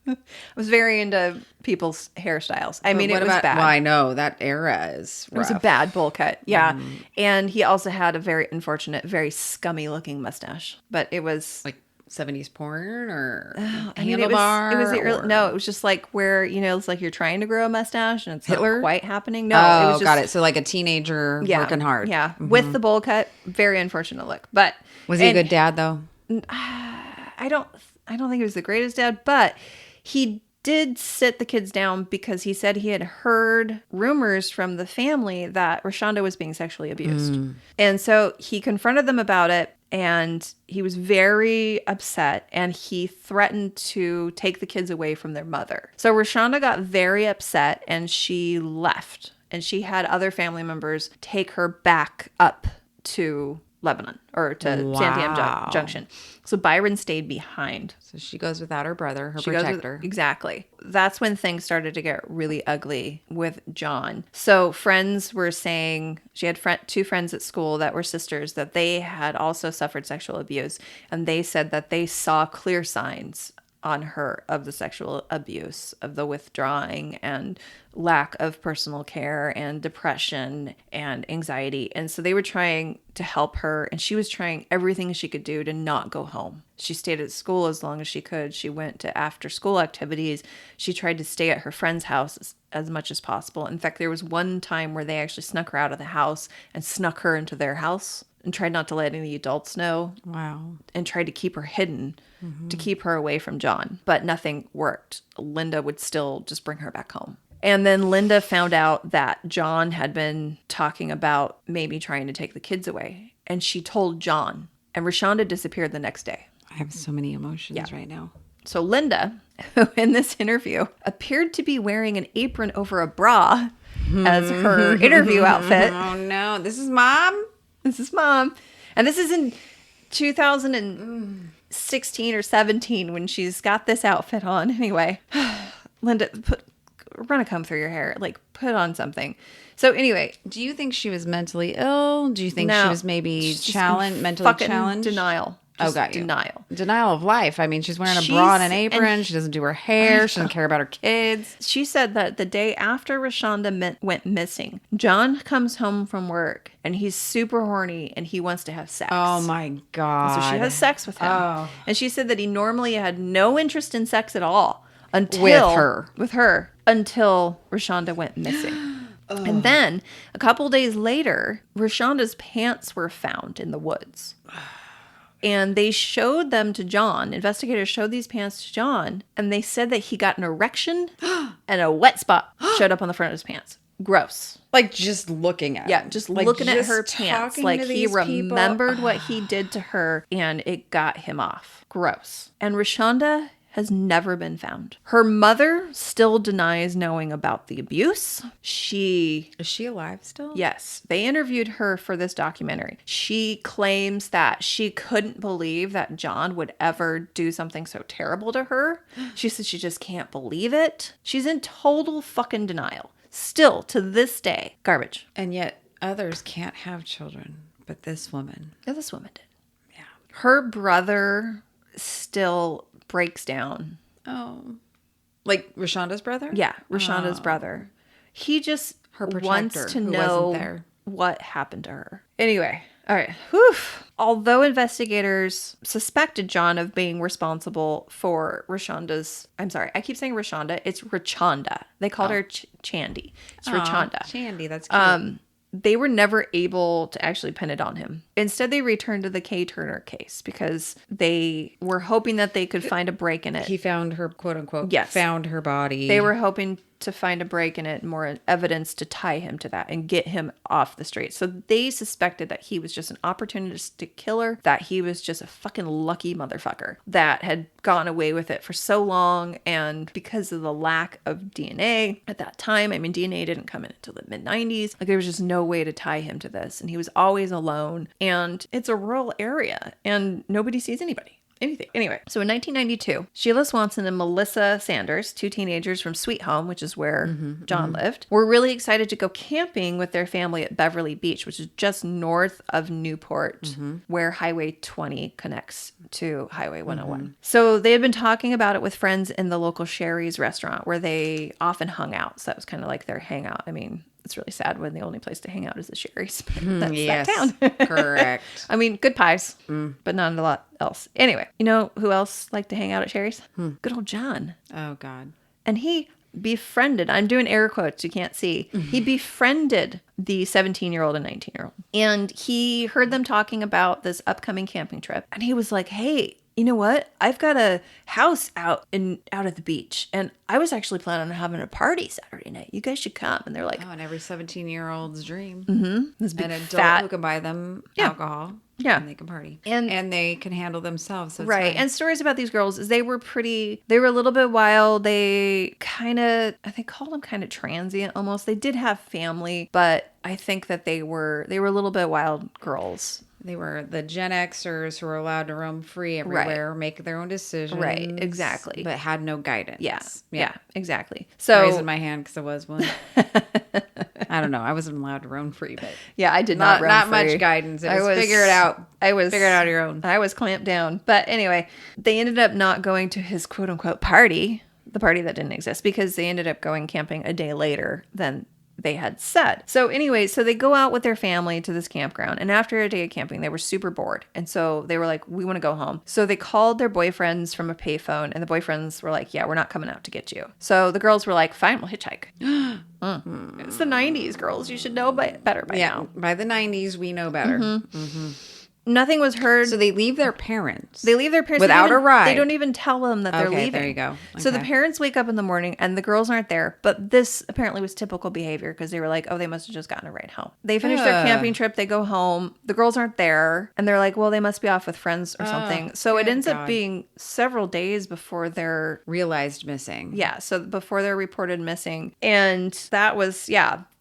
I was very into people's hairstyles. I mean, it was bad. Well, I know that era is rough. It was a bad bowl cut. Yeah. And he also had a very unfortunate, very scummy looking mustache. But it was like 70s porn or handlebar? It was the early, no, it was just like where, it's like you're trying to grow a mustache and it's Hitler? Not quite happening. No, it was just, got it. So like a teenager working hard. Yeah. With the bowl cut, very unfortunate look. But was he a good dad though? I don't think he was the greatest dad, but he did sit the kids down because he said he had heard rumors from the family that Rashonda was being sexually abused. And so he confronted them about it. And he was very upset and he threatened to take the kids away from their mother. So Rashonda got very upset and she left. And she had other family members take her back up to Lebanon or to Santiam Junction. So Byron stayed behind. So she goes without her brother, her protector. Exactly. That's when things started to get really ugly with John. So friends were saying, she had two friends at school that were sisters, that they had also suffered sexual abuse. And they said that they saw clear signs on her of the sexual abuse, of the withdrawing and lack of personal care and depression and anxiety. And so they were trying to help her, and she was trying everything she could do to not go home. She stayed at school as long as she could. She went to after school activities. She tried to stay at her friend's house as much as possible. In fact, there was one time where they actually snuck her out of the house and snuck her into their house and tried not to let any adults know. Wow. And tried to keep her hidden to keep her away from John. But nothing worked. Linda would still just bring her back home. And then Linda found out that John had been talking about maybe trying to take the kids away. And she told John. And Rashonda disappeared the next day. I have so many emotions right now. So Linda, who in this interview appeared to be wearing an apron over a bra as her interview outfit. Oh, no. This is Mom? This is Mom. And this is in 2016 or 17 when she's got this outfit on. Anyway, Linda, run a comb through your hair. Like, put on something. So anyway. Do you think she was mentally ill? Do you think she was maybe mentally challenged? Denial. Just denial. Denial of life. I mean, she's wearing a bra and an apron. She doesn't do her hair. She doesn't care about her kids. She said that the day after Rashonda went missing, John comes home from work and he's super horny and he wants to have sex. Oh my God. So she has sex with him. Oh. And she said that he normally had no interest in sex at all until until Rashonda went missing. Oh. And then a couple days later, Rashonda's pants were found in the woods. And they showed them to John. Investigators showed these pants to John, and they said that he got an erection and a wet spot showed up on the front of his pants. Gross. Like just looking at Yeah, just like looking at her pants. Like he remembered what he did to her, and it got him off. Gross. And Rashonda has never been found. Her mother still denies knowing about the abuse. Is she alive still? Yes. They interviewed her for this documentary. She claims that she couldn't believe that John would ever do something so terrible to her. She said she just can't believe it. She's in total fucking denial. Still, to this day. Garbage. And yet others can't have children, but this woman. Yeah, this woman did. Yeah. Her brother still breaks down. Oh. Like Rashonda's brother? Yeah, Rashonda's brother. He just her protector, wants to who know wasn't there. What happened to her. Anyway, all right. Whew. Although investigators suspected John of being responsible for Rashonda's... I'm sorry, I keep saying Rashonda. It's Rachonda. They called her Chandy. It's Rachonda. Chandy, that's cute. They were never able to actually pin it on him. Instead, they returned to the Kay Turner case because they were hoping that they could find a break in it. He found her, quote unquote, yes. Found her body. They were hoping to find a break in it, more evidence to tie him to that and get him off the street. So they suspected that he was just an opportunistic killer, that he was just a fucking lucky motherfucker that had gone away with it for so long. And because of the lack of DNA at that time, I mean, DNA didn't come in until the mid-90s. Like there was just no way to tie him to this. And he was always alone. And it's a rural area and nobody sees anybody. Anything. Anyway, so in 1992, Sheila Swanson and Melissa Sanders, two teenagers from Sweet Home, which is where John lived, were really excited to go camping with their family at Beverly Beach, which is just north of Newport, where Highway 20 connects to Highway 101. So they had been talking about it with friends in the local Sherry's restaurant where they often hung out. So that was kind of like their hangout. I mean, it's really sad when the only place to hang out is the Sherry's. That's that town. Correct. I mean, good pies, but not a lot else. Anyway, you know who else liked to hang out at Sherry's? Good old John. Oh, God. And he befriended, I'm doing air quotes, you can't see. He befriended the 17-year-old and 19-year-old. And he heard them talking about this upcoming camping trip. And he was like, hey, you know what? I've got a house out at the beach, and I was actually planning on having a party Saturday night. You guys should come. And they're like, oh, and every 17-year-old's dream. This big an adult fat who can buy them alcohol. Yeah. And they can party. And they can handle themselves. So right. And stories about these girls is they were a little bit wild. They called them kind of transient almost. They did have family, but I think that they were a little bit wild girls. They were the Gen Xers who were allowed to roam free everywhere, make their own decisions. Right, exactly. But had no guidance. Yeah, exactly. So I'm raising my hand because I was one. I don't know. I wasn't allowed to roam free, but yeah, I did not roam not free. much guidance. It was figure it out. Figure it out on your own. I was clamped down. But anyway, they ended up not going to his quote unquote party, the party that didn't exist, because they ended up going camping a day later than they had said. So anyway, so they go out with their family to this campground, and after a day of camping, they were super bored. And so they were like, we want to go home. So they called their boyfriends from a payphone, and the boyfriends were like, yeah, we're not coming out to get you. So the girls were like, fine, we'll hitchhike. It's the 90s, girls. You should know better by now. By the 90s, we know better. Nothing was heard. So they leave their parents. Without a ride. They don't even tell them that they're leaving. There you go. So the parents wake up in the morning and the girls aren't there. But this apparently was typical behavior because they were like, oh, they must have just gotten a ride home. They finish their camping trip. They go home. The girls aren't there. And they're like, well, they must be off with friends or something. So it ends up being several days before they're realized missing. Yeah. So before they're reported missing. And that was,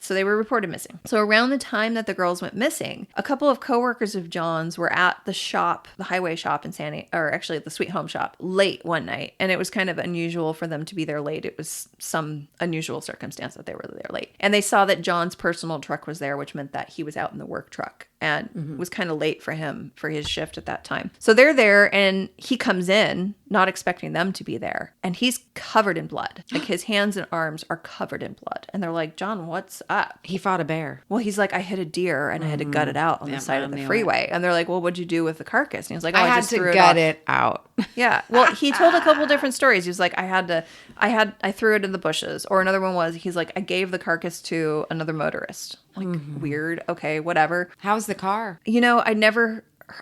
so they were reported missing. So around the time that the girls went missing, a couple of coworkers of John's were at the shop, the highway shop in actually the Sweet Home shop, late one night. And it was kind of unusual for them to be there late. It was some unusual circumstance that they were there late. And they saw that John's personal truck was there, which meant that he was out in the work truck. And was kind of late for him for his shift at that time. So they're there and he comes in, not expecting them to be there. And he's covered in blood. Like his hands and arms are covered in blood. And they're like, John, what's up? He fought a bear. Well, he's like, I hit a deer and I had to gut it out on the side of the freeway. And they're like, well, what'd you do with the carcass? And he was like, oh, I just threw it gut it out. Yeah. Well, he told a couple different stories. He was like, I threw it in the bushes. Or another one was, he's like, I gave the carcass to another motorist. Like, weird. Okay, whatever. How's the car?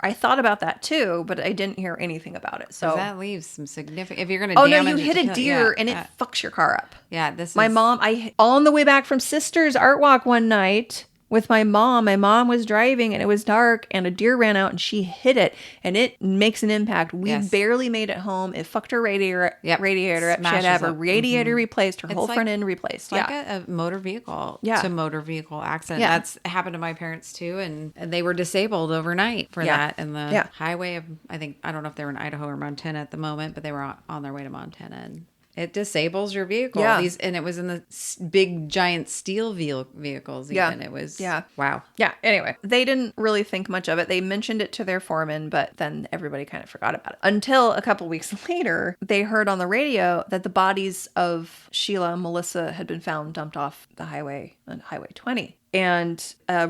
I thought about that too, but I didn't hear anything about it. So that leaves some significant. If you're going to damage you hit a deer and it fucks your car up. Yeah, mom. On the way back from Sister's art walk one night with my mom. My mom was driving and it was dark and a deer ran out and she hit it and it makes an impact. We barely made it home. It fucked her radiator up. She had to have her radiator replaced, her whole front end replaced. Like a motor vehicle to motor vehicle accident. That's happened to my parents too. And they were disabled overnight for that. And the highway of, I don't know if they were in Idaho or Montana at the moment, but they were on their way to Montana. And it disables your vehicle. Yeah. And it was in the big, giant steel vehicles. Even. It was, wow. Yeah. Anyway, they didn't really think much of it. They mentioned it to their foreman, but then everybody kind of forgot about it. Until a couple weeks later, they heard on the radio that the bodies of Sheila and Melissa had been found dumped off the highway on Highway 20. And a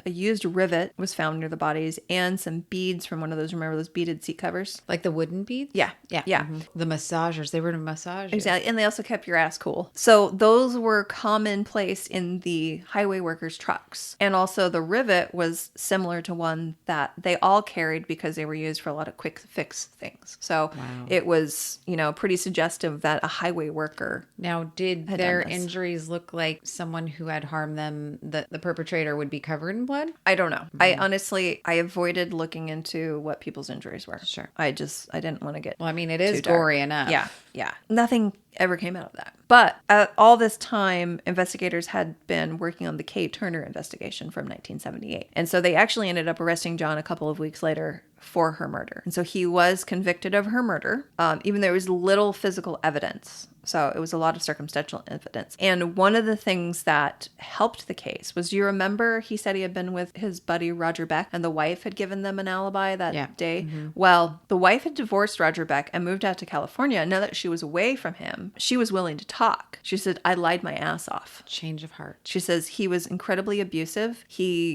used rivet was found near the bodies and some beads from one of remember those beaded seat covers? Like the wooden beads? Yeah. The massagers. They were to massage. Exactly. And they also kept your ass cool. So those were commonplace in the highway workers' trucks. And also the rivet was similar to one that they all carried because they were used for a lot of quick fix things. So it was, pretty suggestive that a highway worker. Now, did their injuries look like someone who had harmed them? The perpetrator would be covered in blood? I don't know. I avoided looking into what people's injuries were. Sure. I didn't want to get Well, I mean, it is gory enough. Yeah. Nothing ever came out of that. But all this time, investigators had been working on the Kay Turner investigation from 1978. And so they actually ended up arresting John a couple of weeks later for her murder. And so he was convicted of her murder, even though there was little physical evidence. So it was a lot of circumstantial evidence. And one of the things that helped the case was, you remember he said he had been with his buddy Roger Beck and the wife had given them an alibi that day? Mm-hmm. Well, the wife had divorced Roger Beck and moved out to California. And now that she was away from him, she was willing to talk. She said, I lied my ass off. Change of heart. She says he was incredibly abusive.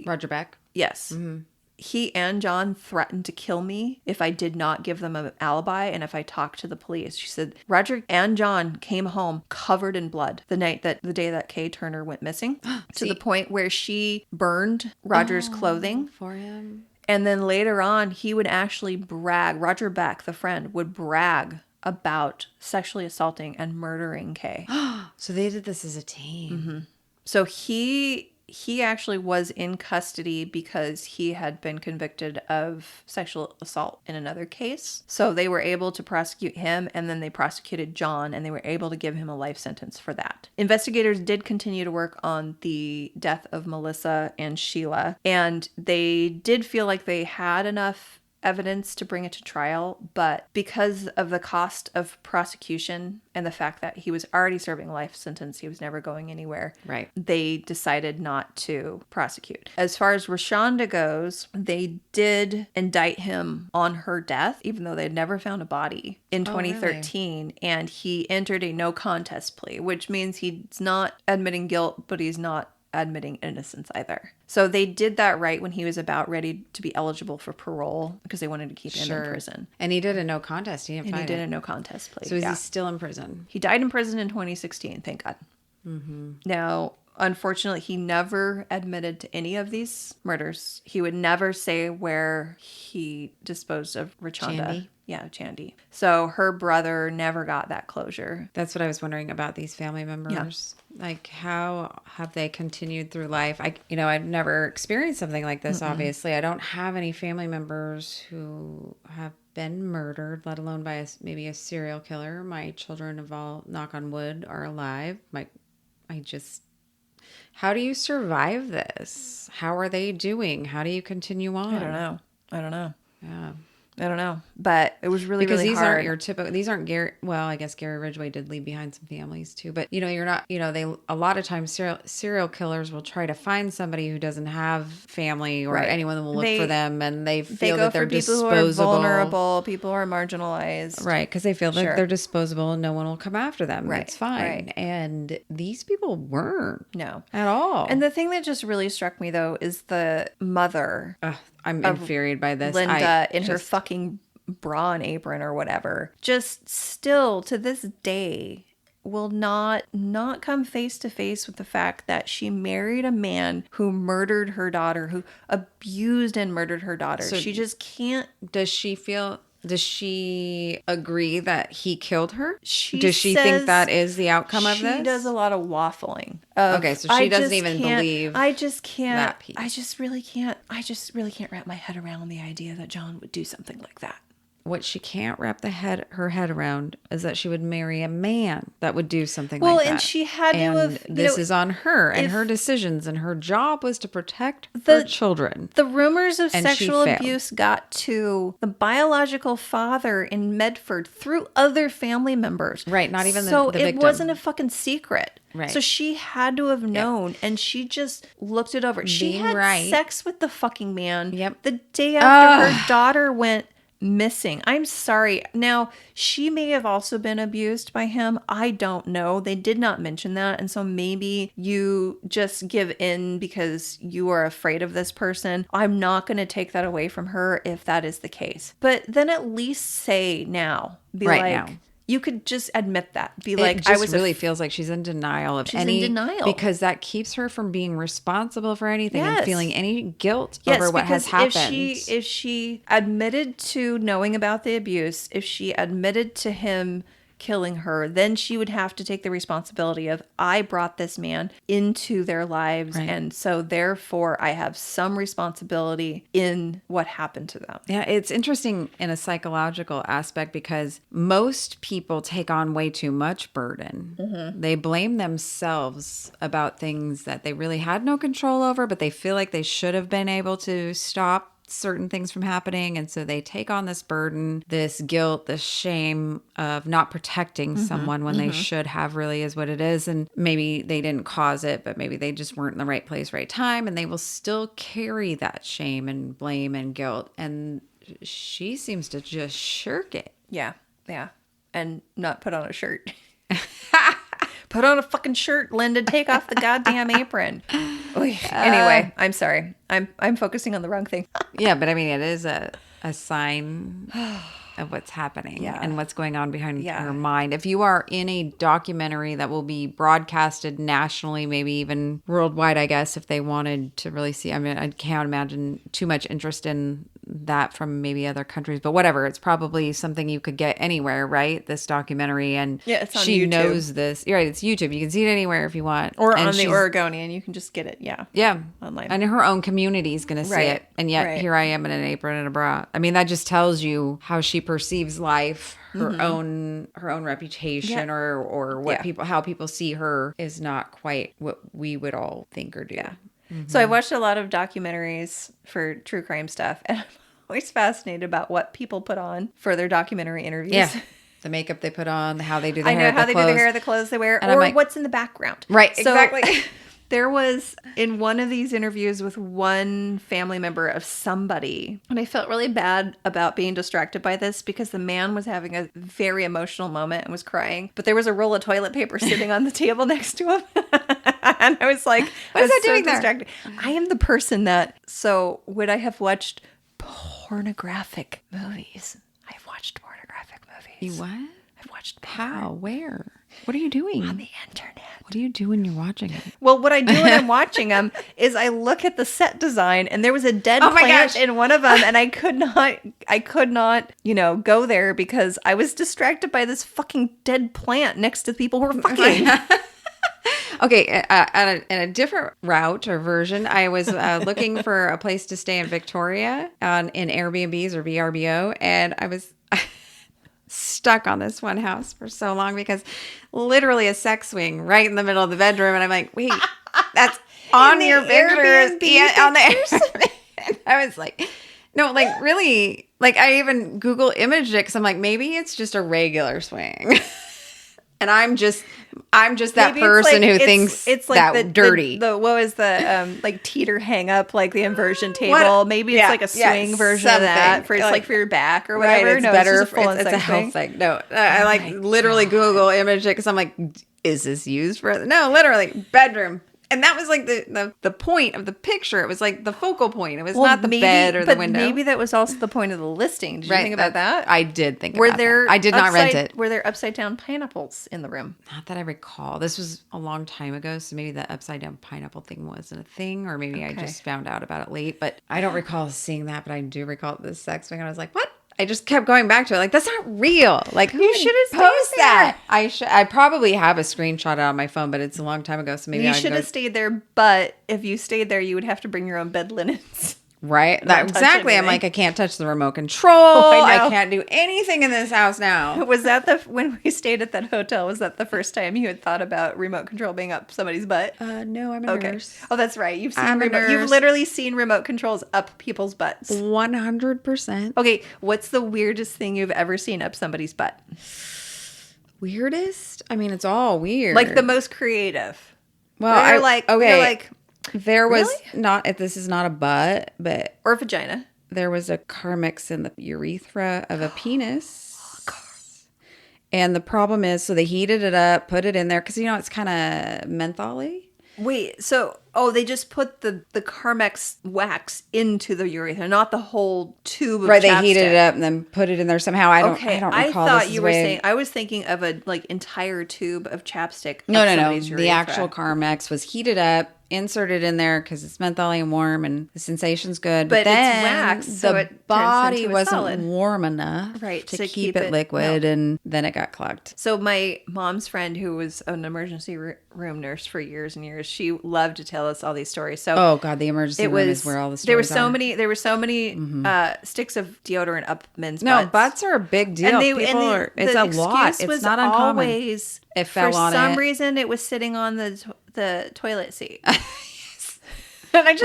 Roger Beck? Yes. Mm-hmm. He and John threatened to kill me if I did not give them an alibi and if I talked to the police. She said Roger and John came home covered in blood the day that Kay Turner went missing to the point where she burned Roger's clothing for him. And then later on, he would actually brag. Roger Beck, the friend, would brag about sexually assaulting and murdering Kay. So they did this as a team. Mm-hmm. So he he actually was in custody because he had been convicted of sexual assault in another case. So they were able to prosecute him, and then they prosecuted John, and they were able to give him a life sentence for that. Investigators did continue to work on the death of Melissa and Sheila, and they did feel like they had enough evidence to bring it to trial, but because of the cost of prosecution and the fact that he was already serving a life sentence, he was never going anywhere. Right. They decided not to prosecute. As far as Rashonda goes, they did indict him on her death, even though they'd never found a body in 2013. Really? And he entered a no contest plea, which means he's not admitting guilt, but he's not admitting innocence either. So they did that right when he was about ready to be eligible for parole because they wanted to keep him in prison. And he did a no contest. He didn't fight it. He did a no contest plea. So is he still in prison? He died in prison in 2016, thank God. Mm-hmm. Now, unfortunately, he never admitted to any of these murders. He would never say where he disposed of Rashonda. Chandy? Yeah, Chandy. So her brother never got that closure. That's what I was wondering about these family members. Yeah. Like, how have they continued through life? I've never experienced something like this, obviously. I don't have any family members who have been murdered, let alone by maybe a serial killer. My children have all, knock on wood, are alive. How do you survive this? How are they doing? How do you continue on? I don't know. Yeah. I don't know, but it was really, because really these hard. aren't your typical. These aren't Gary. Well, I guess Gary Ridgway did leave behind some families too. But you're not. They a lot of times serial killers will try to find somebody who doesn't have family or anyone that will look for them, and they feel that they're disposable. People who are vulnerable, people who are marginalized, right? Because they feel that they're disposable and no one will come after them. Right, it's fine. Right. And these people weren't. No, at all. And the thing that just really struck me though is the mother. I'm infuriated by this. Linda in her fucking bra and apron or whatever, just still to this day will not come face to face with the fact that she married a man who murdered her daughter, who abused and murdered her daughter. So she just can't. Does she agree that he killed her? Does she think that is the outcome of this? She does a lot of waffling. Okay, so she doesn't even believe I just can't. That piece. I just really can't wrap my head around the idea that John would do something like that. What she can't wrap her head around is that she would marry a man that would do something like that. Well, and she had to have... This is on her and her decisions, and her job was to protect her children. The rumors of sexual abuse got to the biological father in Medford through other family members. Right, not even the victim. So it wasn't a fucking secret. Right. So she had to have known, and she just looked it over. She had sex with the fucking man the day after her daughter went missing. I'm sorry. Now, she may have also been abused by him. I don't know. They did not mention that. And so maybe you just give in because you are afraid of this person. I'm not going to take that away from her if that is the case. But then at least say now. Be now. You could just admit that. Really feels like she's in denial of any. In denial. Because that keeps her from being responsible for anything and feeling any guilt over what has happened. If she admitted to knowing about the abuse, if she admitted to him killing her, then she would have to take the responsibility of, I brought this man into their lives, and so therefore I have some responsibility in what happened to them. Yeah, it's interesting in a psychological aspect because most people take on way too much burden. Mm-hmm. They blame themselves about things that they really had no control over, but they feel like they should have been able to stop certain things from happening, and so they take on this burden, this guilt, this shame of not protecting someone when they should have, really is what it is. And maybe they didn't cause it, but maybe they just weren't in the right place, right time, and they will still carry that shame and blame and guilt. And she seems to just shirk it. Yeah and not put on a shirt. Put on a fucking shirt, Linda. Take off the goddamn apron. Anyway, I'm sorry. I'm focusing on the wrong thing. Yeah, but I mean, it is a sign of what's happening and what's going on behind her mind. If you are in a documentary that will be broadcasted nationally, maybe even worldwide, I guess, if they wanted to really see. I mean, I can't imagine too much interest in that from maybe other countries, but whatever. It's probably something you could get anywhere, right? This documentary, and yeah, it's on she YouTube. knows this. You're right, it's YouTube. You can see it anywhere if you want, or and on the Oregonian. You can just get it, online, and her own community is going to see it. And yet here I am in an apron and a bra. I mean, that just tells you how she perceives life. Her own reputation, or what how people see her is not quite what we would all think or do. Yeah. So I watched a lot of documentaries for true crime stuff, and I'm always fascinated about what people put on for their documentary interviews. Yeah. The makeup they put on, how they do their hair. I know how they do their hair, the clothes they wear, and or what's in the background. Right, exactly. There was, in one of these interviews with one family member of somebody, and I felt really bad about being distracted by this because the man was having a very emotional moment and was crying, but there was a roll of toilet paper sitting on the table next to him. And I was like, what is that doing there? I am the person so would I have watched pornographic movies? I've watched pornographic movies. You what? I've watched porn. How? Where? What are you doing? On the internet. What do you do when you're watching it? Well, what I do when I'm watching them is I look at the set design, and there was a dead plant in one of them, and I could not, go there because I was distracted by this fucking dead plant next to people who were fucking. Okay, in a different route or version, I was looking for a place to stay in Victoria in Airbnbs or VRBO, and I was stuck on this one house for so long because literally a sex swing right in the middle of the bedroom, and I'm like, wait, that's on your pictures. Yeah, on the Airbnb. I was like, no, like really, like I even Google imaged it because I'm like, maybe it's just a regular swing. And I'm just that person who thinks it's like that dirty. What was the like teeter hang up, like the inversion table? Maybe it's like a swing version of that for like for your back or whatever. Right, it's better. It's a health thing. No, I like literally Google image it because I'm like, is this used for? No, literally bedroom. And that was like the point of the picture. It was like the focal point. It was not the bed or the window. Maybe that was also the point of the listing. Did you think about that? I did think about that. I did not rent it. Were there upside down pineapples in the room? Not that I recall. This was a long time ago, so maybe the upside down pineapple thing wasn't a thing, or maybe I just found out about it late. But I don't recall seeing that, but I do recall this sex thing. And I was like, what? I just kept going back to it. Like, that's not real. Like, who should have posted that? I probably have a screenshot on my phone, but it's a long time ago. So maybe you should have stayed there. But if you stayed there, you would have to bring your own bed linens. Right. Exactly. I'm like, I can't touch the remote control. I can't do anything in this house now. Was that when we stayed at that hotel, was that the first time you had thought about remote control being up somebody's butt? No, I'm a nurse. Oh, that's right. You've literally seen remote controls up people's butts. 100%. Okay. What's the weirdest thing you've ever seen up somebody's butt? Weirdest? I mean, it's all weird. Like the most creative. Well, you're like, there was this is not a butt, but or a vagina. There was a Carmex in the urethra of a penis. And the problem is, so they heated it up, put it in there, because it's kind of mentholy. Wait, so they just put the Carmex wax into the urethra, not the whole tube of chapstick. They heated it up and then put it in there somehow. I don't recall. I thought you were saying. I was thinking of a entire tube of chapstick. No. The actual Carmex was heated up, inserted in there because it's mentholy and warm, and the sensation's good. But then it's wax, so the body wasn't warm enough to keep it liquid, and then it got clogged. So my mom's friend, who was an emergency room nurse for years and years, she loved to tell us all these stories. So oh god, the emergency room is where all the stories there were so many sticks of deodorant up men's butts. No, butts are a big deal. It's a lot. It's not uncommon. Always, it fell on it. For some reason, it was sitting on the toilet seat. And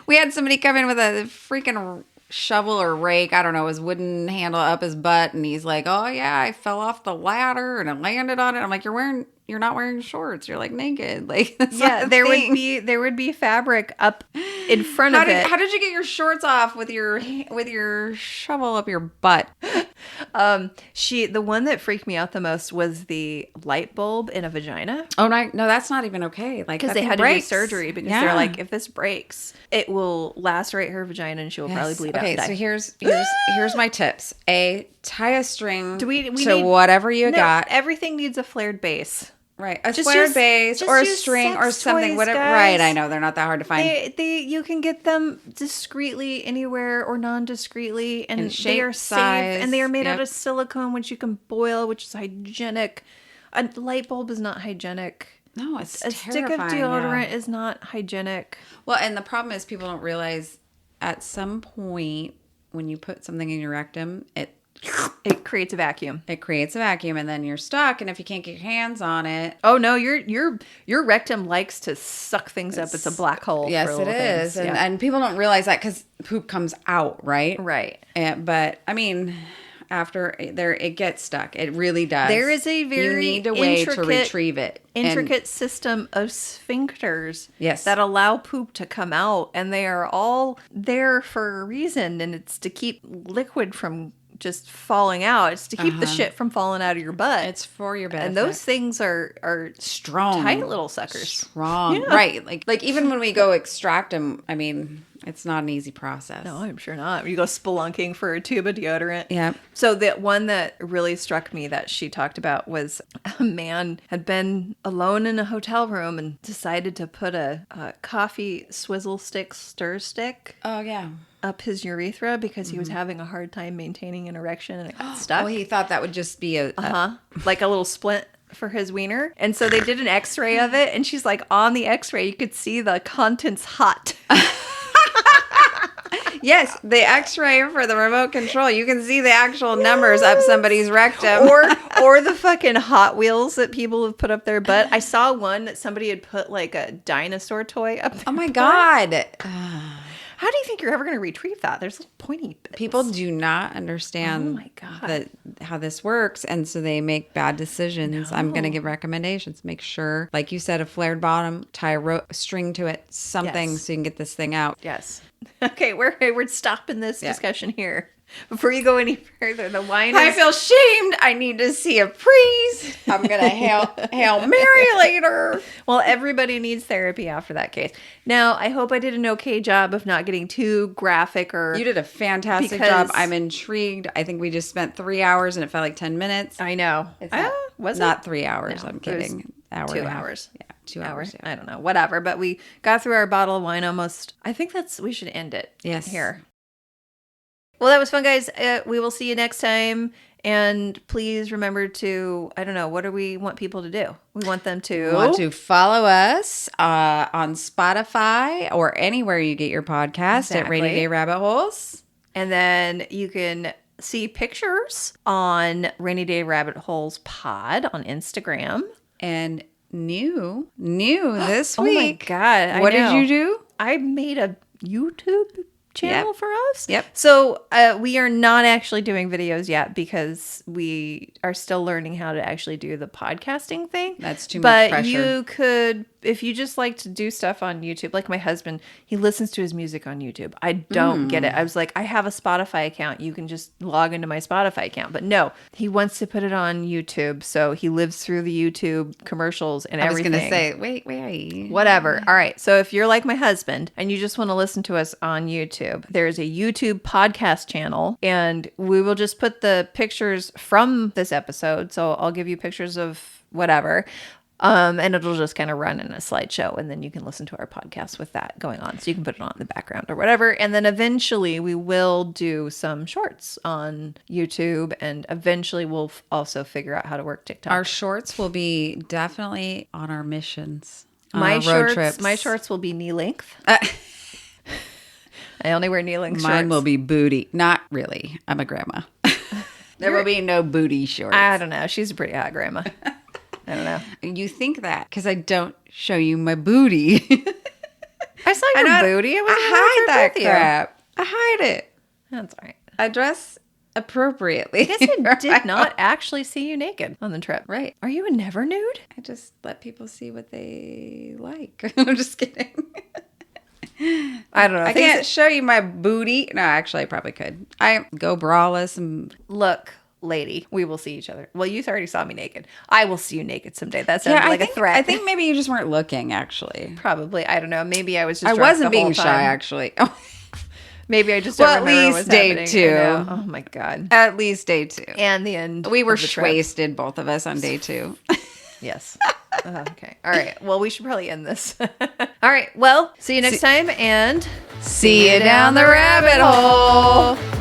we had somebody come in with a freaking shovel or rake, I don't know, his wooden handle up his butt, and he's like, oh yeah, I fell off the ladder and I landed on it. I'm like, you're not wearing shorts, you're like naked. Like, there would be fabric up in front of it. How did you get your shorts off with your shovel up your butt? The one that freaked me out the most was the light bulb in a vagina. Oh no, that's not even okay. Like, because they had to do surgery because they're like, if this breaks, it will lacerate her vagina and she will probably bleed out and die. So here's my tips. Tie a string to need, whatever you got. Everything needs a flared base. Right. A Just square use- base just or a use string or sex something. toys, Whatever. guys. Right. I know. They're not that hard to find. You can get them discreetly anywhere or non-discreetly, and And they are shape, safe, size, and they are made out yep. of silicone, which you can boil, which is hygienic. A light bulb is not hygienic. No, it's A stick of terrifying, deodorant yeah. is not hygienic. Well, and the problem is people don't realize at some point when you put something in your rectum, It creates a vacuum. it creates a vacuum, and then you're stuck. And if you can't get your hands on it, Oh no, your rectum likes to suck things up. It's a black hole. yes, for it little is, things. and people don't realize that because poop comes out, right? Right. But I mean, after there, it gets stuck. It really does. There is a you very need a way to intricate- retrieve it. Intricate system of sphincters Yes. that allow poop to come out, and they are all there for a reason, and it's to keep liquid from just falling out. It's to keep the shit from falling out of your butt. It's for your benefit. and those things are strong, tight little suckers. strong, Yeah. right? Like even when we go extract them, I mean, it's not an easy process. No, I'm sure not. You go spelunking for a tube of deodorant. Yeah. So the one that really struck me that she talked about was a man had been alone in a hotel room and decided to put a coffee swizzle stick stir stick Oh yeah. up his urethra because he was having a hard time maintaining an erection and it got stuck. Well, he thought that would just be a Like a little splint for his wiener. And so they did an x-ray of it, and she's like, on the x-ray you could see the contents hot. yes, the X-ray for the remote control. You can see the actual numbers up somebody's rectum. or the fucking Hot Wheels that people have put up their butt. I saw one that somebody had put like a dinosaur toy up their Oh my butt. God. How do you think you're ever going to retrieve that? There's little pointy bits. People do not understand Oh my God. how this works, and so they make bad decisions. I'm going to give recommendations. Make sure, like you said, a flared bottom, tie a string to it, something Yes. so you can get this thing out. Yes. Okay, we're stopping this discussion here. Before you go any further, the wine I is... feel shamed. I need to see a priest. I'm going to hail Mary later. Well, everybody needs therapy after that case. Now, I hope I did an okay job of not getting too graphic or... You did a fantastic Because- job. I'm intrigued. I think we just spent 3 hours and it felt like 10 minutes. I know. It's not, Was it? not 3 hours. No, I'm it was kidding. Hour 2 and a half. hours. Yeah, 2 hours. I don't know, whatever. But we got through our bottle of wine almost. I think we should end it. Yes. Here. Well, that was fun, guys. We will see you next time. And please remember to, I don't know, what do we want people to do? We want them to... Want to follow us on Spotify or anywhere you get your podcast at Rainy Exactly. Day Rabbit Holes. And then you can see pictures on Rainy Day Rabbit Holes Pod on Instagram. And new this Oh my week. God. I What know. did you do? I made a YouTube channel for us. Yep. So we are not actually doing videos yet because we are still learning how to actually do the podcasting thing. That's too much But pressure. you could, if you just like to do stuff on YouTube, like my husband, he listens to his music on YouTube. I don't get it. I was like, I have a Spotify account. You can just log into my Spotify account. But no, he wants to put it on YouTube. So he lives through the YouTube commercials and everything. I was going to say, wait. Whatever. All right. So if you're like my husband and you just want to listen to us on YouTube, there's a YouTube podcast channel, and we will just put the pictures from this episode. So I'll give you pictures of whatever. And it'll just kind of run in a slideshow, and then you can listen to our podcast with that going on. So you can put it on in the background or whatever. And then eventually we will do some shorts on YouTube, and eventually we'll also figure out how to work TikTok. Our shorts will be definitely on our missions. On my our road shorts, trips. my shorts will be knee length. I only wear knee length shorts. Mine will be booty. Not really. I'm a grandma. There will be no booty shorts. I don't know. She's a pretty hot grandma. I don't know. You think that because I don't show you my booty. I saw your booty. I hide that with crap. I hide it. That's all right. I dress appropriately. I guess I did not actually see you naked on the trip. Right. Are you a never nude? I just let people see what they like. I'm just kidding. I don't know. I can't show you my booty. No, actually, I probably could. I go braless and Look, lady, we will see each other. Well, you already saw me naked. I will see you naked someday. That sounds like a threat. I think maybe you just weren't looking. Actually, Probably. I don't know. Maybe I was just I drunk wasn't the whole being shy. time. Actually, Maybe I just Well, don't at remember least what's day happening. 2. I know. Oh my God. at least day 2. And the end. We were of the trip. wasted, both of us, on day 2. Yes. Okay. All right. Well, we should probably end this. All right. Well, see you next time and see you down the rabbit hole.